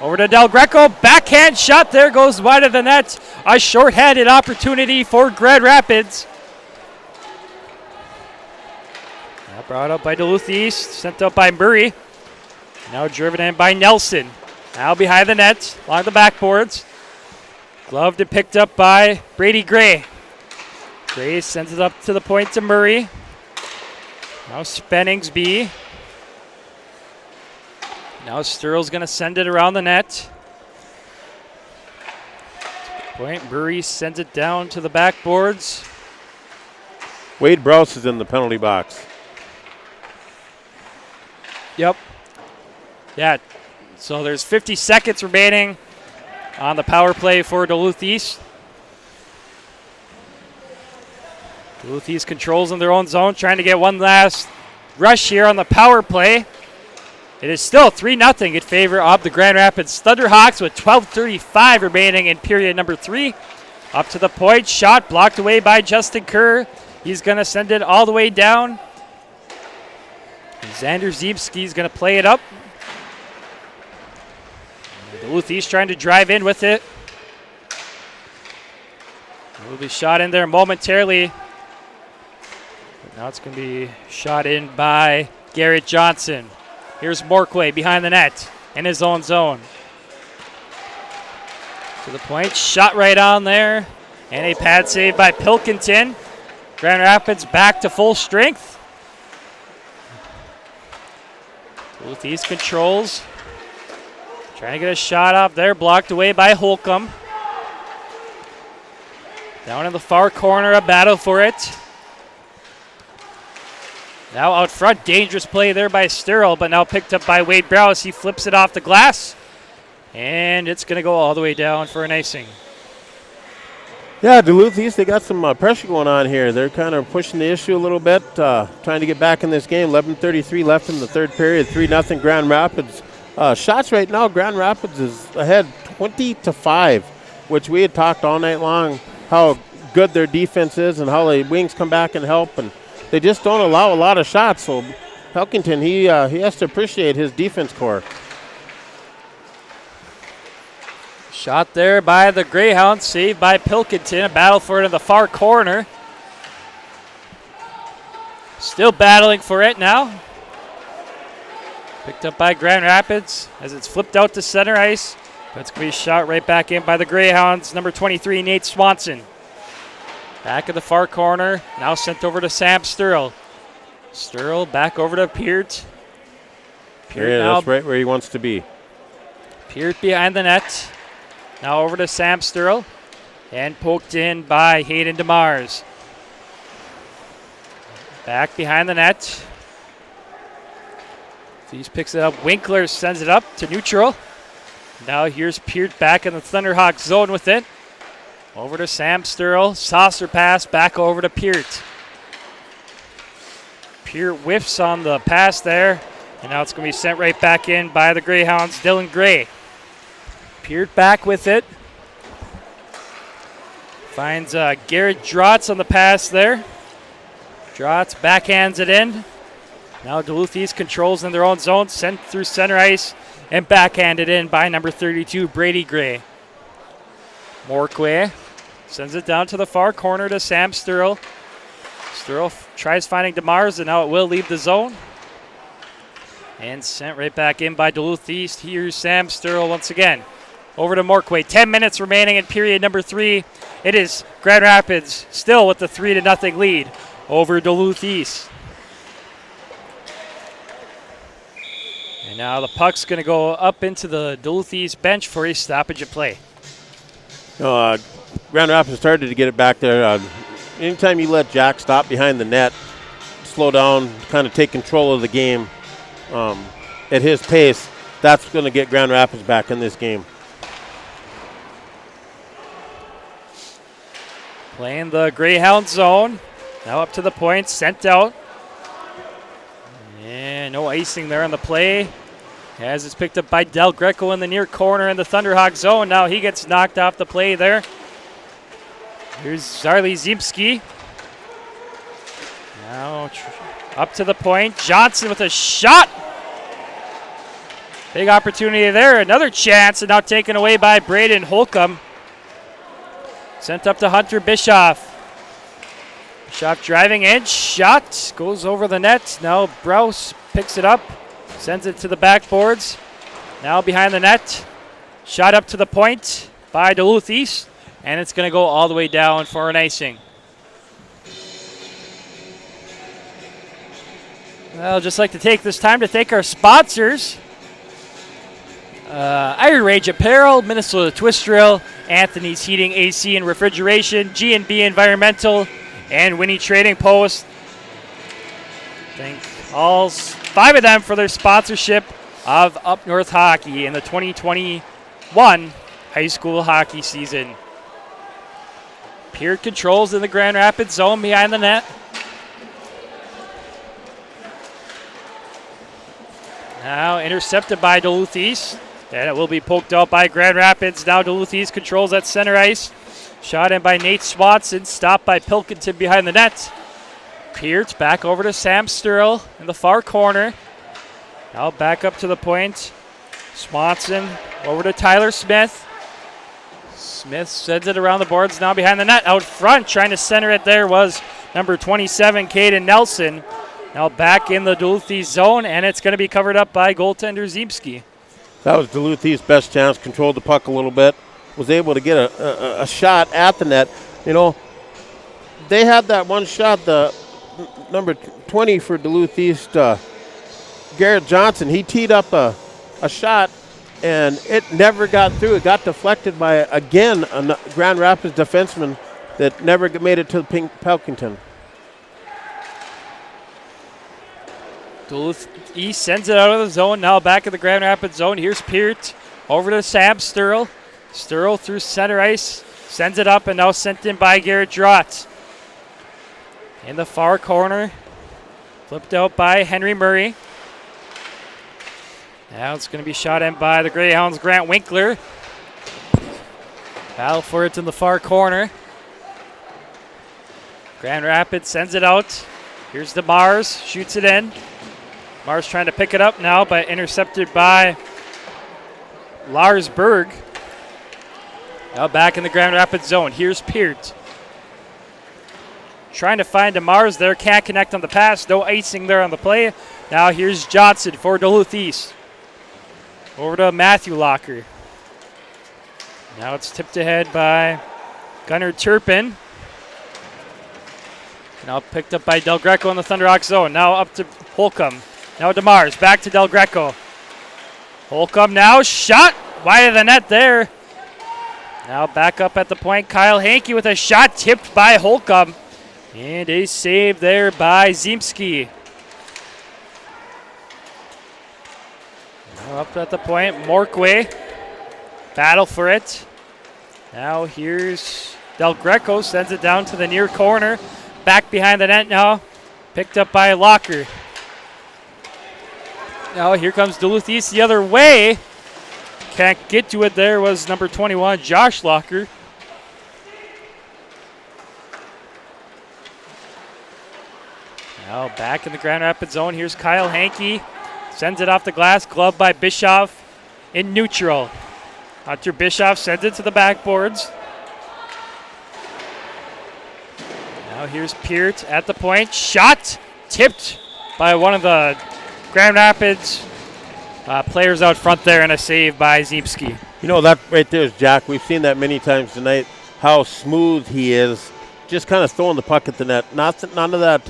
Over to Del Greco. Backhand shot there, goes wide of the net. A short-handed opportunity for Grand Rapids. Now brought up by Duluth East. Sent out by Murray. Now driven in by Nelson. Now behind the net, along the backboards. Gloved and picked up by Brady Gray. Gray sends it up to the point to Murray. Now Spenningsby. Now Sturl's going to send it around the net. Point Murray sends it down to the backboards. Wade Browse is in the penalty box. Yep. Yeah. So there's 50 seconds remaining on the power play for Duluth East. Duluth East controls in their own zone, trying to get one last rush here on the power play. It is still 3-0 in favor of the Grand Rapids Thunderhawks with 12:35 remaining in period number 3. Up to the point, shot blocked away by Justin Kerr. He's going to send it all the way down. And Xander Ziebski's going to play it up. Duluth East trying to drive in with it. It will be shot in there momentarily. But now it's going to be shot in by Garrett Johnson. Here's Morquay behind the net in his own zone. To the point, shot right on there. And a pad save by Pilkington. Grand Rapids back to full strength. Duluth East controls. Trying to get a shot up there, blocked away by Holcomb. Down in the far corner, a battle for it. Now out front, dangerous play there by Sturl, but now picked up by Wade Browse. He flips it off the glass, and it's going to go all the way down for an icing. Yeah, Duluth East, they got some pressure going on here. They're kind of pushing the issue a little bit, trying to get back in this game. 11:33 left in the third period, 3-0 Grand Rapids. Shots right now, Grand Rapids is ahead 20-5, which we had talked all night long how good their defense is and how the wings come back and help, and they just don't allow a lot of shots. So Pilkington, he has to appreciate his defense core. Shot there by the Greyhounds, saved by Pilkington. A battle for it in the far corner. Still battling for it now. Picked up by Grand Rapids as it's flipped out to center ice. But it's going to be shot right back in by the Greyhounds. Number 23, Nate Swanson. Back in the far corner. Now sent over to Sam Sturl. Sturl back over to Peart. Yeah, that's right where he wants to be. Peart behind the net. Now over to Sam Sturl. And poked in by Hayden DeMars. Back behind the net. These picks it up. Winkler sends it up to neutral. Now here's Peart back in the Thunderhawks zone with it. Over to Sam Sturl. Saucer pass back over to Peart. Peart whiffs on the pass there. And now it's going to be sent right back in by the Greyhounds. Dylan Gray. Peart back with it. Finds Garrett Drotz on the pass there. Drotz backhands it in. Now Duluth East controls in their own zone. Sent through center ice. and backhanded in by number 32, Brady Gray. Morquay sends it down to the far corner to Sam Sturl. Sturl tries finding DeMars, and now it will leave the zone. And sent right back in by Duluth East. Here's Sam Sturl once again. Over to Morquay. 10 minutes remaining in period number 3. It is Grand Rapids still with the 3-0 lead over Duluth East. And now the puck's going to go up into the Duluth East bench for a stoppage of play. Grand Rapids started to get it back there. Anytime you let Jack stop behind the net, slow down, kind of take control of the game at his pace, that's going to get Grand Rapids back in this game. Playing the Greyhound zone. Now up to the point, sent out. And no icing there on the play. As it's picked up by Del Greco in the near corner in the Thunderhawk zone. Now he gets knocked off the play there. Here's Zarli Zimski. Now up to the point. Johnson with a shot. Big opportunity there. Another chance, and now taken away by Braden Holcomb. Sent up to Hunter Bischoff. Bischoff driving in. Shot. Goes over the net. Now Brous picks it up. Sends it to the backboards. Now behind the net. Shot up to the point by Duluth East. And it's going to go all the way down for an icing. I'll just like to take this time to thank our sponsors. Iron Rage Apparel, Minnesota Twist Drill, Anthony's Heating, AC, and Refrigeration, G&B Environmental, and Winnie Trading Post. Thank all 5 of them for their sponsorship of Up North Hockey in the 2021 high school hockey season. Peered controls in the Grand Rapids zone behind the net. Now intercepted by Duluth East. And it will be poked out by Grand Rapids. Now Duluth East controls at center ice. Shot in by Nate Swanson. Stopped by Pilkington behind the net. Pearce back over to Sam Sturl in the far corner. Now back up to the point. Swanson over to Tyler Smith. Smith sends it around the boards. Now behind the net. Out front trying to center it there was number 27, Caden Nelson. Now back in the Duluth East zone, and it's going to be covered up by goaltender Zimski. That was Duluth East's best chance, controlled the puck a little bit, was able to get a shot at the net. You know, they had that one shot, the number 20 for Duluth East, Garrett Johnson. He teed up a shot, and it never got through. It got deflected by, again, a Grand Rapids defenseman that never made it to Pilkington. Duluth East sends it out of the zone. Now back in the Grand Rapids zone. Here's Peart over to Sam Sturl. Sturl through center ice. Sends it up and now sent in by Garrett Drott. In the far corner. Flipped out by Henry Murray. Now it's going to be shot in by the Greyhounds' Grant Winkler. Battle for it in the far corner. Grand Rapids sends it out. Here's DeMars. Shoots it in. Mars trying to pick it up now, but intercepted by Lars Berg. Now back in the Grand Rapids zone. Here's Peart. Trying to find DeMars there. Can't connect on the pass. No icing there on the play. Now here's Johnson for Duluth East. Over to Matthew Locker. Now it's tipped ahead by Gunnar Turpin. Now picked up by Del Greco in the Thunderhawk zone. Now up to Holcomb. Now DeMars, back to Del Greco. Holcomb now, shot wide of the net there. Now back up at the point, Kyle Hankey with a shot tipped by Holcomb. And a save there by Zimski. Now up at the point, Morquay. Battle for it. Now here's Del Greco, sends it down to the near corner. Back behind the net now, picked up by Locker. Now here comes Duluth East the other way. Can't get to it there was number 21, Josh Locker. Now back in the Grand Rapids zone. Here's Kyle Hankey. Sends it off the glass. Glove by Bischoff. in neutral. Hunter Bischoff sends it to the backboards. Now here's Peart at the point. Shot tipped by one of the Grand Rapids players out front there, and a save by Ziemski. You know, that right there is Jack. We've seen that many times tonight, how smooth he is, just kind of throwing the puck at the net. None of that.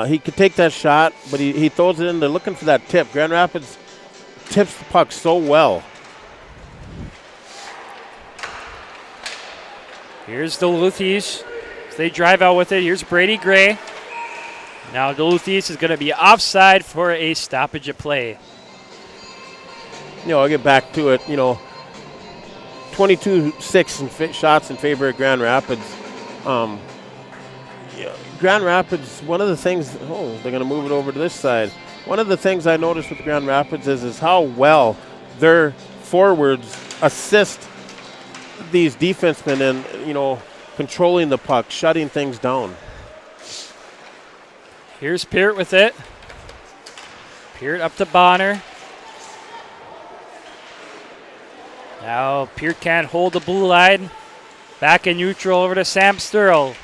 He could take that shot, but he throws it in. They're looking for that tip. Grand Rapids tips the puck so well. Here's Duluth East. They drive out with it. Here's Brady Gray. Now Duluth East is going to be offside for a stoppage of play. You know, I'll get back to it. You know, 22-6 shots in favor of Grand Rapids. Grand Rapids, one of the things, they're going to move it over to this side. One of the things I noticed with Grand Rapids is how well their forwards assist these defensemen in, you know, controlling the puck, shutting things down. Here's Peart with it. Peart up to Bonner. Now Peart can't hold the blue line. Back in neutral over to Sam Sturl.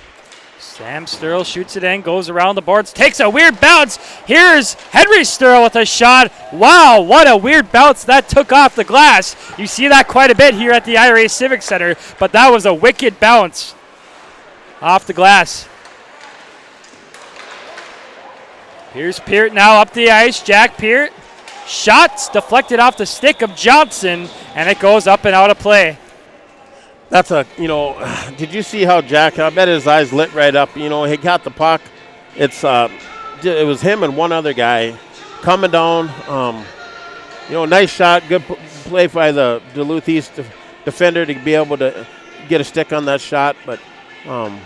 Sam Sturl shoots it in, goes around the boards, takes a weird bounce. Here's Henry Sturl with a shot. Wow, what a weird bounce that took off the glass. You see that quite a bit here at the IRA Civic Center, but that was a wicked bounce off the glass. Here's Peart now up the ice. Jack Peart. Shots deflected off the stick of Johnson, and it goes up and out of play. That's did you see how Jack, I bet his eyes lit right up. You know, he got the puck. It was him and one other guy coming down. Nice shot, good play by the Duluth East defender to be able to get a stick on that shot. But, Grand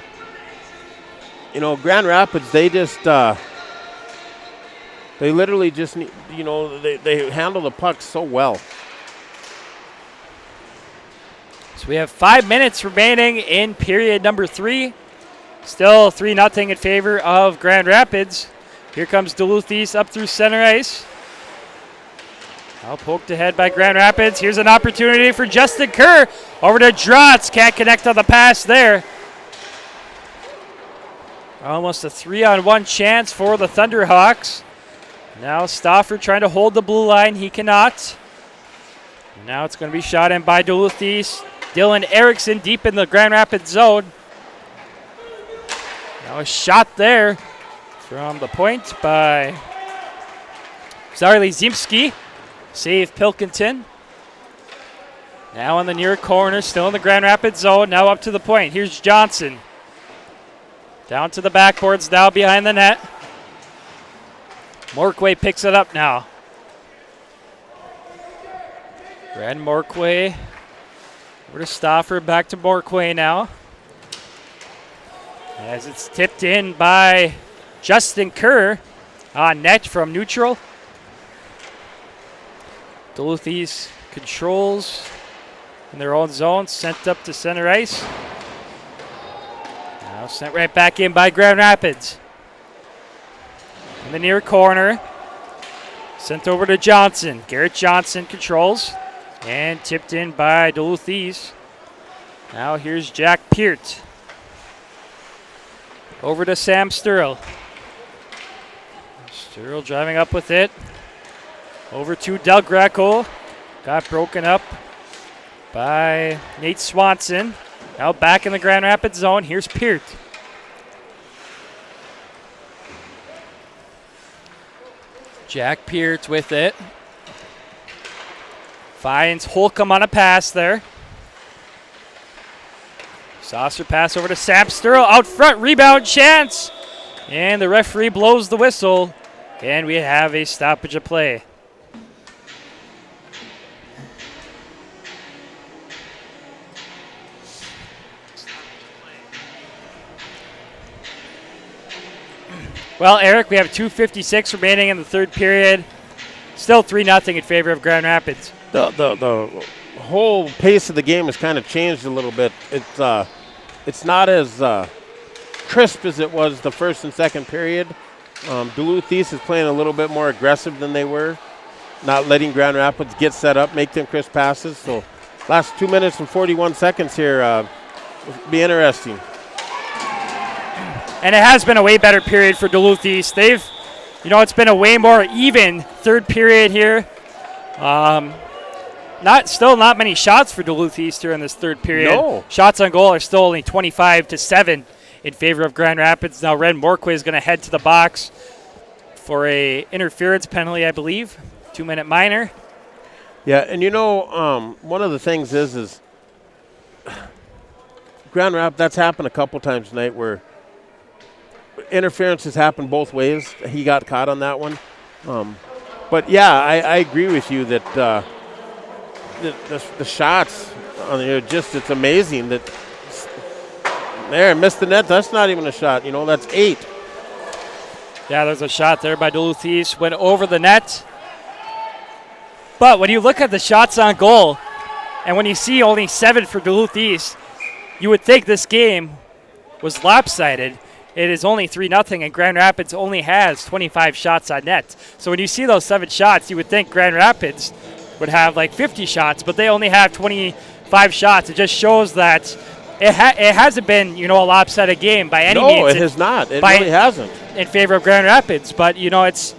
Rapids, they just, they literally just, they handle the puck so well. So we have 5 minutes remaining in period number 3. Still 3-0 in favor of Grand Rapids. Here comes Duluth East up through center ice. Now poked ahead by Grand Rapids. Here's an opportunity for Justin Kerr. Over to Drotz. Can't connect on the pass there. Almost a 3-on-1 chance for the Thunderhawks. Now Stauffer trying to hold the blue line. He cannot. Now it's going to be shot in by Duluth East. Dylan Erickson deep in the Grand Rapids zone. Now a shot there from the point by Zarli Ziemski. Save Pilkington. Now in the near corner, still in the Grand Rapids zone. Now up to the point. Here's Johnson. Down to the backboards, now behind the net. Morquay picks it up now. Brad Morquay. Over to Stauffer, back to Morquay now. As it's tipped in by Justin Kerr on net from neutral. Duluth East controls in their own zone, sent up to center ice. Now sent right back in by Grand Rapids. In the near corner, sent over to Johnson. Garrett Johnson controls. And tipped in by Duluth East. Now here's Jack Peart. Over to Sam Sturl. Sturl driving up with it. Over to Del Greco. Got broken up by Nate Swanson. Now back in the Grand Rapids zone. Here's Peart. Jack Peart with it. Finds Holcomb on a pass there. Saucer pass over to Sam Sturl. Out front, rebound chance. And the referee blows the whistle. And we have a stoppage of play. Well, Eric, we have 2:56 remaining in the third period. Still 3-0 in favor of Grand Rapids. The whole pace of the game has kind of changed a little bit. It's not as crisp as it was the first and second period. Duluth East is playing a little bit more aggressive than they were. not letting Grand Rapids get set up, make them crisp passes. So last 2 minutes and 41 seconds here will be interesting. And it has been a way better period for Duluth East. It's been a way more even third period here. Not many shots for Duluth East here in this third period. No. Shots on goal are still only 25-7 in favor of Grand Rapids. Now Ren Morquay is going to head to the box for a interference penalty, I believe. 2-minute minor. Yeah, and one of the things is Grand Rapids, that's happened a couple times tonight where interference has happened both ways. He got caught on that one. But, yeah, I agree with you that the shots on it's amazing that there, missed the net. That's not even a shot. That's 8. Yeah, there's a shot there by Duluth East. Went over the net. But when you look at the shots on goal, and when you see only 7 for Duluth East, you would think this game was lopsided. It is only 3-0, and Grand Rapids only has 25 shots on net. So when you see those 7 shots, you would think Grand Rapids would have like 50 shots, but they only have 25 shots. It just shows that it hasn't been, a lopsided game by any means. No, it has not. It really hasn't. In favor of Grand Rapids, but, it's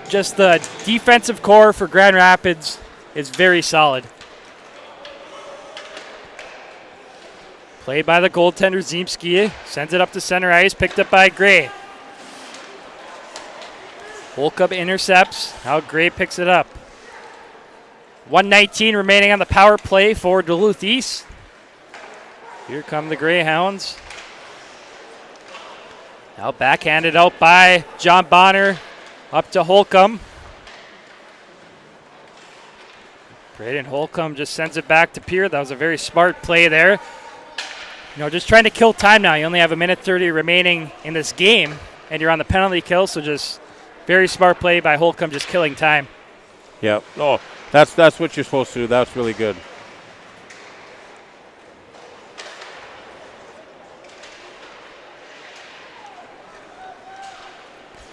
just the defensive core for Grand Rapids is very solid. Played by the goaltender, Ziemski. Sends it up to center ice, picked up by Gray. Holcomb intercepts. Now Gray picks it up. 1:19 remaining on the power play for Duluth East. Here come the Greyhounds. Now backhanded out by John Bonner. Up to Holcomb. Braden Holcomb just sends it back to Pierre. That was a very smart play there. Just trying to kill time now. You only have 1:30 remaining in this game, and you're on the penalty kill, so just very smart play by Holcomb, just killing time. Yep. Oh, that's what you're supposed to do. That's really good.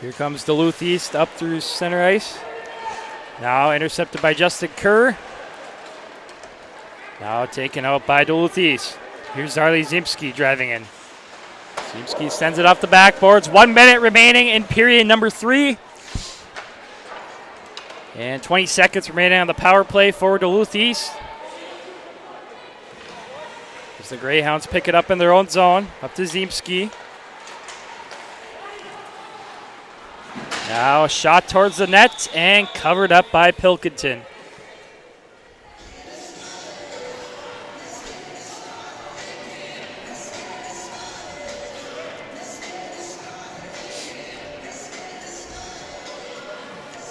Here comes Duluth East up through center ice. Now intercepted by Justin Kerr. Now taken out by Duluth East. Here's Zarly Ziemski driving in. Ziemski sends it off the backboards. 1 minute remaining in period number 3. And 20 seconds remaining on the power play for Duluth East. As the Greyhounds pick it up in their own zone. Up to Ziemski. Now a shot towards the net and covered up by Pilkington.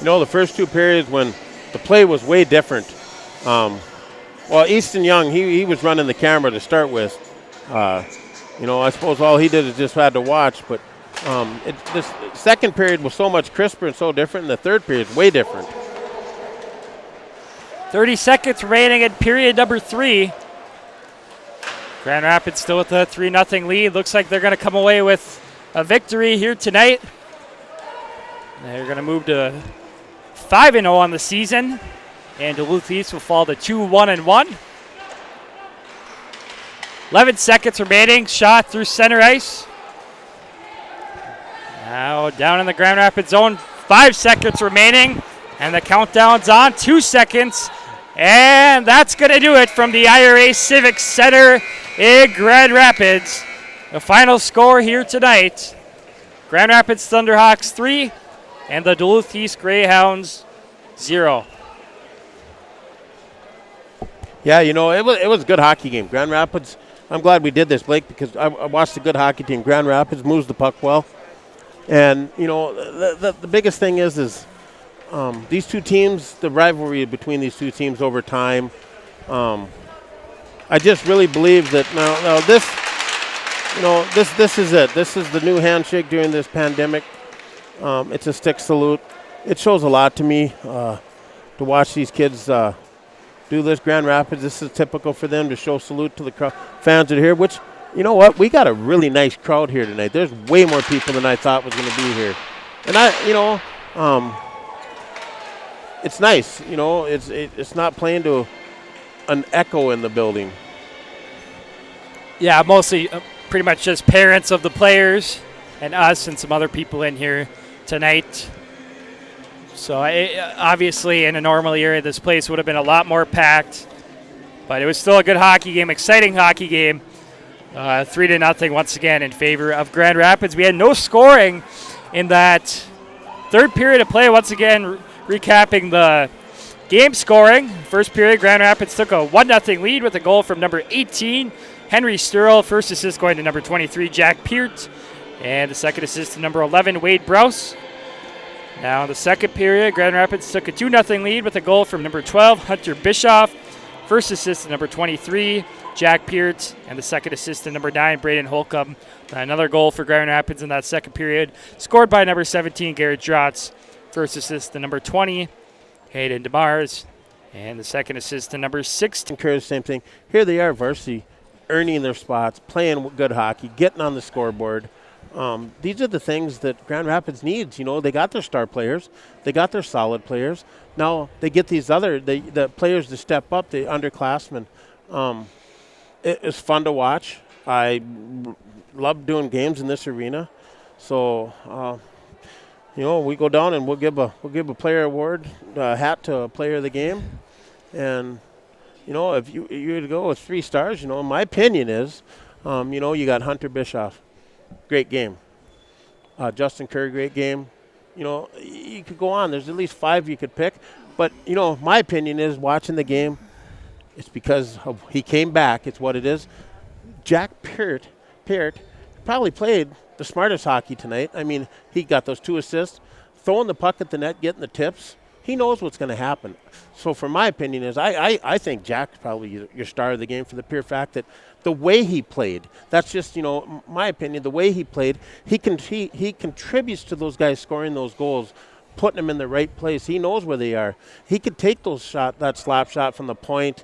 The first 2 periods when the play was way different. Easton Young, he was running the camera to start with. I suppose all he did is just had to watch, but this second period was so much crisper and so different, and the third period is way different. 30 seconds remaining in period number 3. Grand Rapids still with a 3-0 lead. Looks like they're going to come away with a victory here tonight. They're going to move to 5-0 on the season, and Duluth East will fall to 2-1-1. 11 seconds remaining. Shot through center ice. Now down in the Grand Rapids zone. 5 seconds remaining, and the countdown's on. 2 seconds, and that's going to do it from the IRA Civic Center in Grand Rapids. The final score here tonight: Grand Rapids Thunderhawks 3 and the Duluth East Greyhounds 0. Yeah, it was a good hockey game. Grand Rapids, I'm glad we did this, Blake, because I watched a good hockey team. Grand Rapids moves the puck well. And, the biggest thing is these two teams, the rivalry between these two teams over time, I just really believe that now this is it. This is the new handshake during this pandemic. It's a stick salute. It shows a lot to me to watch these kids do this. Grand Rapids, this is typical for them to show salute to the fans that are here, which, you know what, we got a really nice crowd here tonight. There's way more people than I thought was going to be here. And it's nice. It's not playing to an echo in the building. Yeah, mostly pretty much just parents of the players and us and some other people in here tonight. So obviously in a normal year, this place would have been a lot more packed, but it was still a good hockey game, exciting hockey game. 3-0 once again in favor of Grand Rapids. We had no scoring in that third period of play. Once again, recapping the game scoring. First period, Grand Rapids took a 1-0 lead with a goal from number 18, Henry Sturl. First assist going to number 23, Jack Peart. And the second assist to number 11, Wade Browse. Now in the second period, Grand Rapids took a 2-0 lead with a goal from number 12, Hunter Bischoff. First assist to number 23, Jack Peart, and the second assist to number 9, Braden Holcomb. Another goal for Grand Rapids in that second period, scored by number 17, Garrett Drotz. First assist to number 20, Hayden DeMars, and the second assist to number 16. Encourage the same thing. Here they are, varsity, earning their spots, playing good hockey, getting on the scoreboard. These are the things that Grand Rapids needs. They got their star players, they got their solid players. Now they get these the players to step up, the underclassmen. It's fun to watch. I love doing games in this arena. So, we go down and we'll give a player award, hat to a player of the game. And, if you were to go with 3 stars, my opinion is, you got Hunter Bischoff, great game. Justin Kerr, great game. You could go on. There's at least 5 you could pick. But, my opinion is watching the game, it's because he came back. It's what it is. Jack Peart probably played the smartest hockey tonight. I mean, he got those 2 assists, throwing the puck at the net, getting the tips. He knows what's going to happen. So, for my opinion, is I think Jack's probably your star of the game for the pure fact that the way he played. That's just my opinion. The way he played, he contributes to those guys scoring those goals, putting them in the right place. He knows where they are. He could take that slap shot from the point,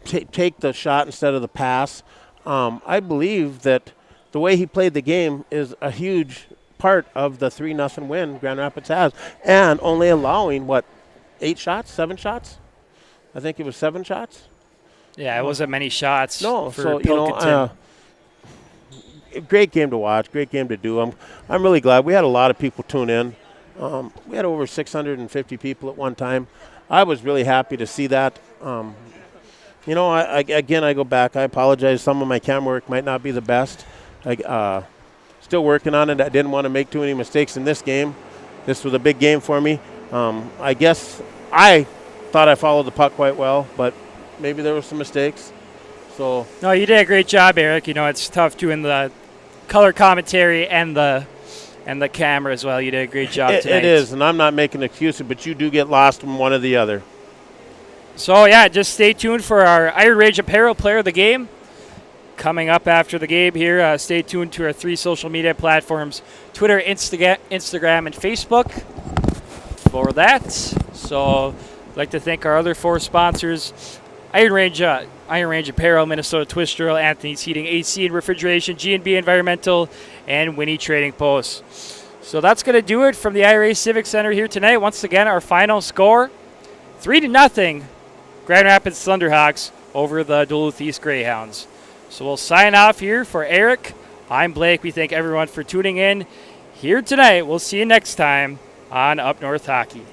take the shot instead of the pass. I believe that the way he played the game is a huge part of the 3-0 win Grand Rapids has, and only allowing 8 shots, 7 shots. I think it was 7 shots. Yeah, it wasn't many shots. No, for so Pilkington. Great game to watch, great game to do. I'm really glad we had a lot of people tune in. We had over 650 people at one time. I was really happy to see that. I go back. I apologize. Some of my camera work might not be the best. Still working on it. I didn't want to make too many mistakes in this game. This was a big game for me. I guess I thought I followed the puck quite well, but maybe there were some mistakes. So No, you did a great job, Eric. It's tough doing the color commentary and the camera as well. You did a great job tonight. It is, and I'm not making excuses, but you do get lost from one or the other. So, yeah, just stay tuned for our Iron Rage Apparel Player of the Game. Coming up after the game here, stay tuned to our 3 social media platforms, Twitter, Instagram, and Facebook for that. So, I'd like to thank our other 4 sponsors, Iron Range Apparel, Minnesota Twist Drill, Anthony's Heating, AC and Refrigeration, G&B Environmental, and Winnie Trading Post. So that's going to do it from the IRA Civic Center here tonight. Once again, our final score, 3-0, Grand Rapids Thunderhawks over the Duluth East Greyhounds. So we'll sign off here for Eric. I'm Blake. We thank everyone for tuning in here tonight. We'll see you next time on Up North Hockey.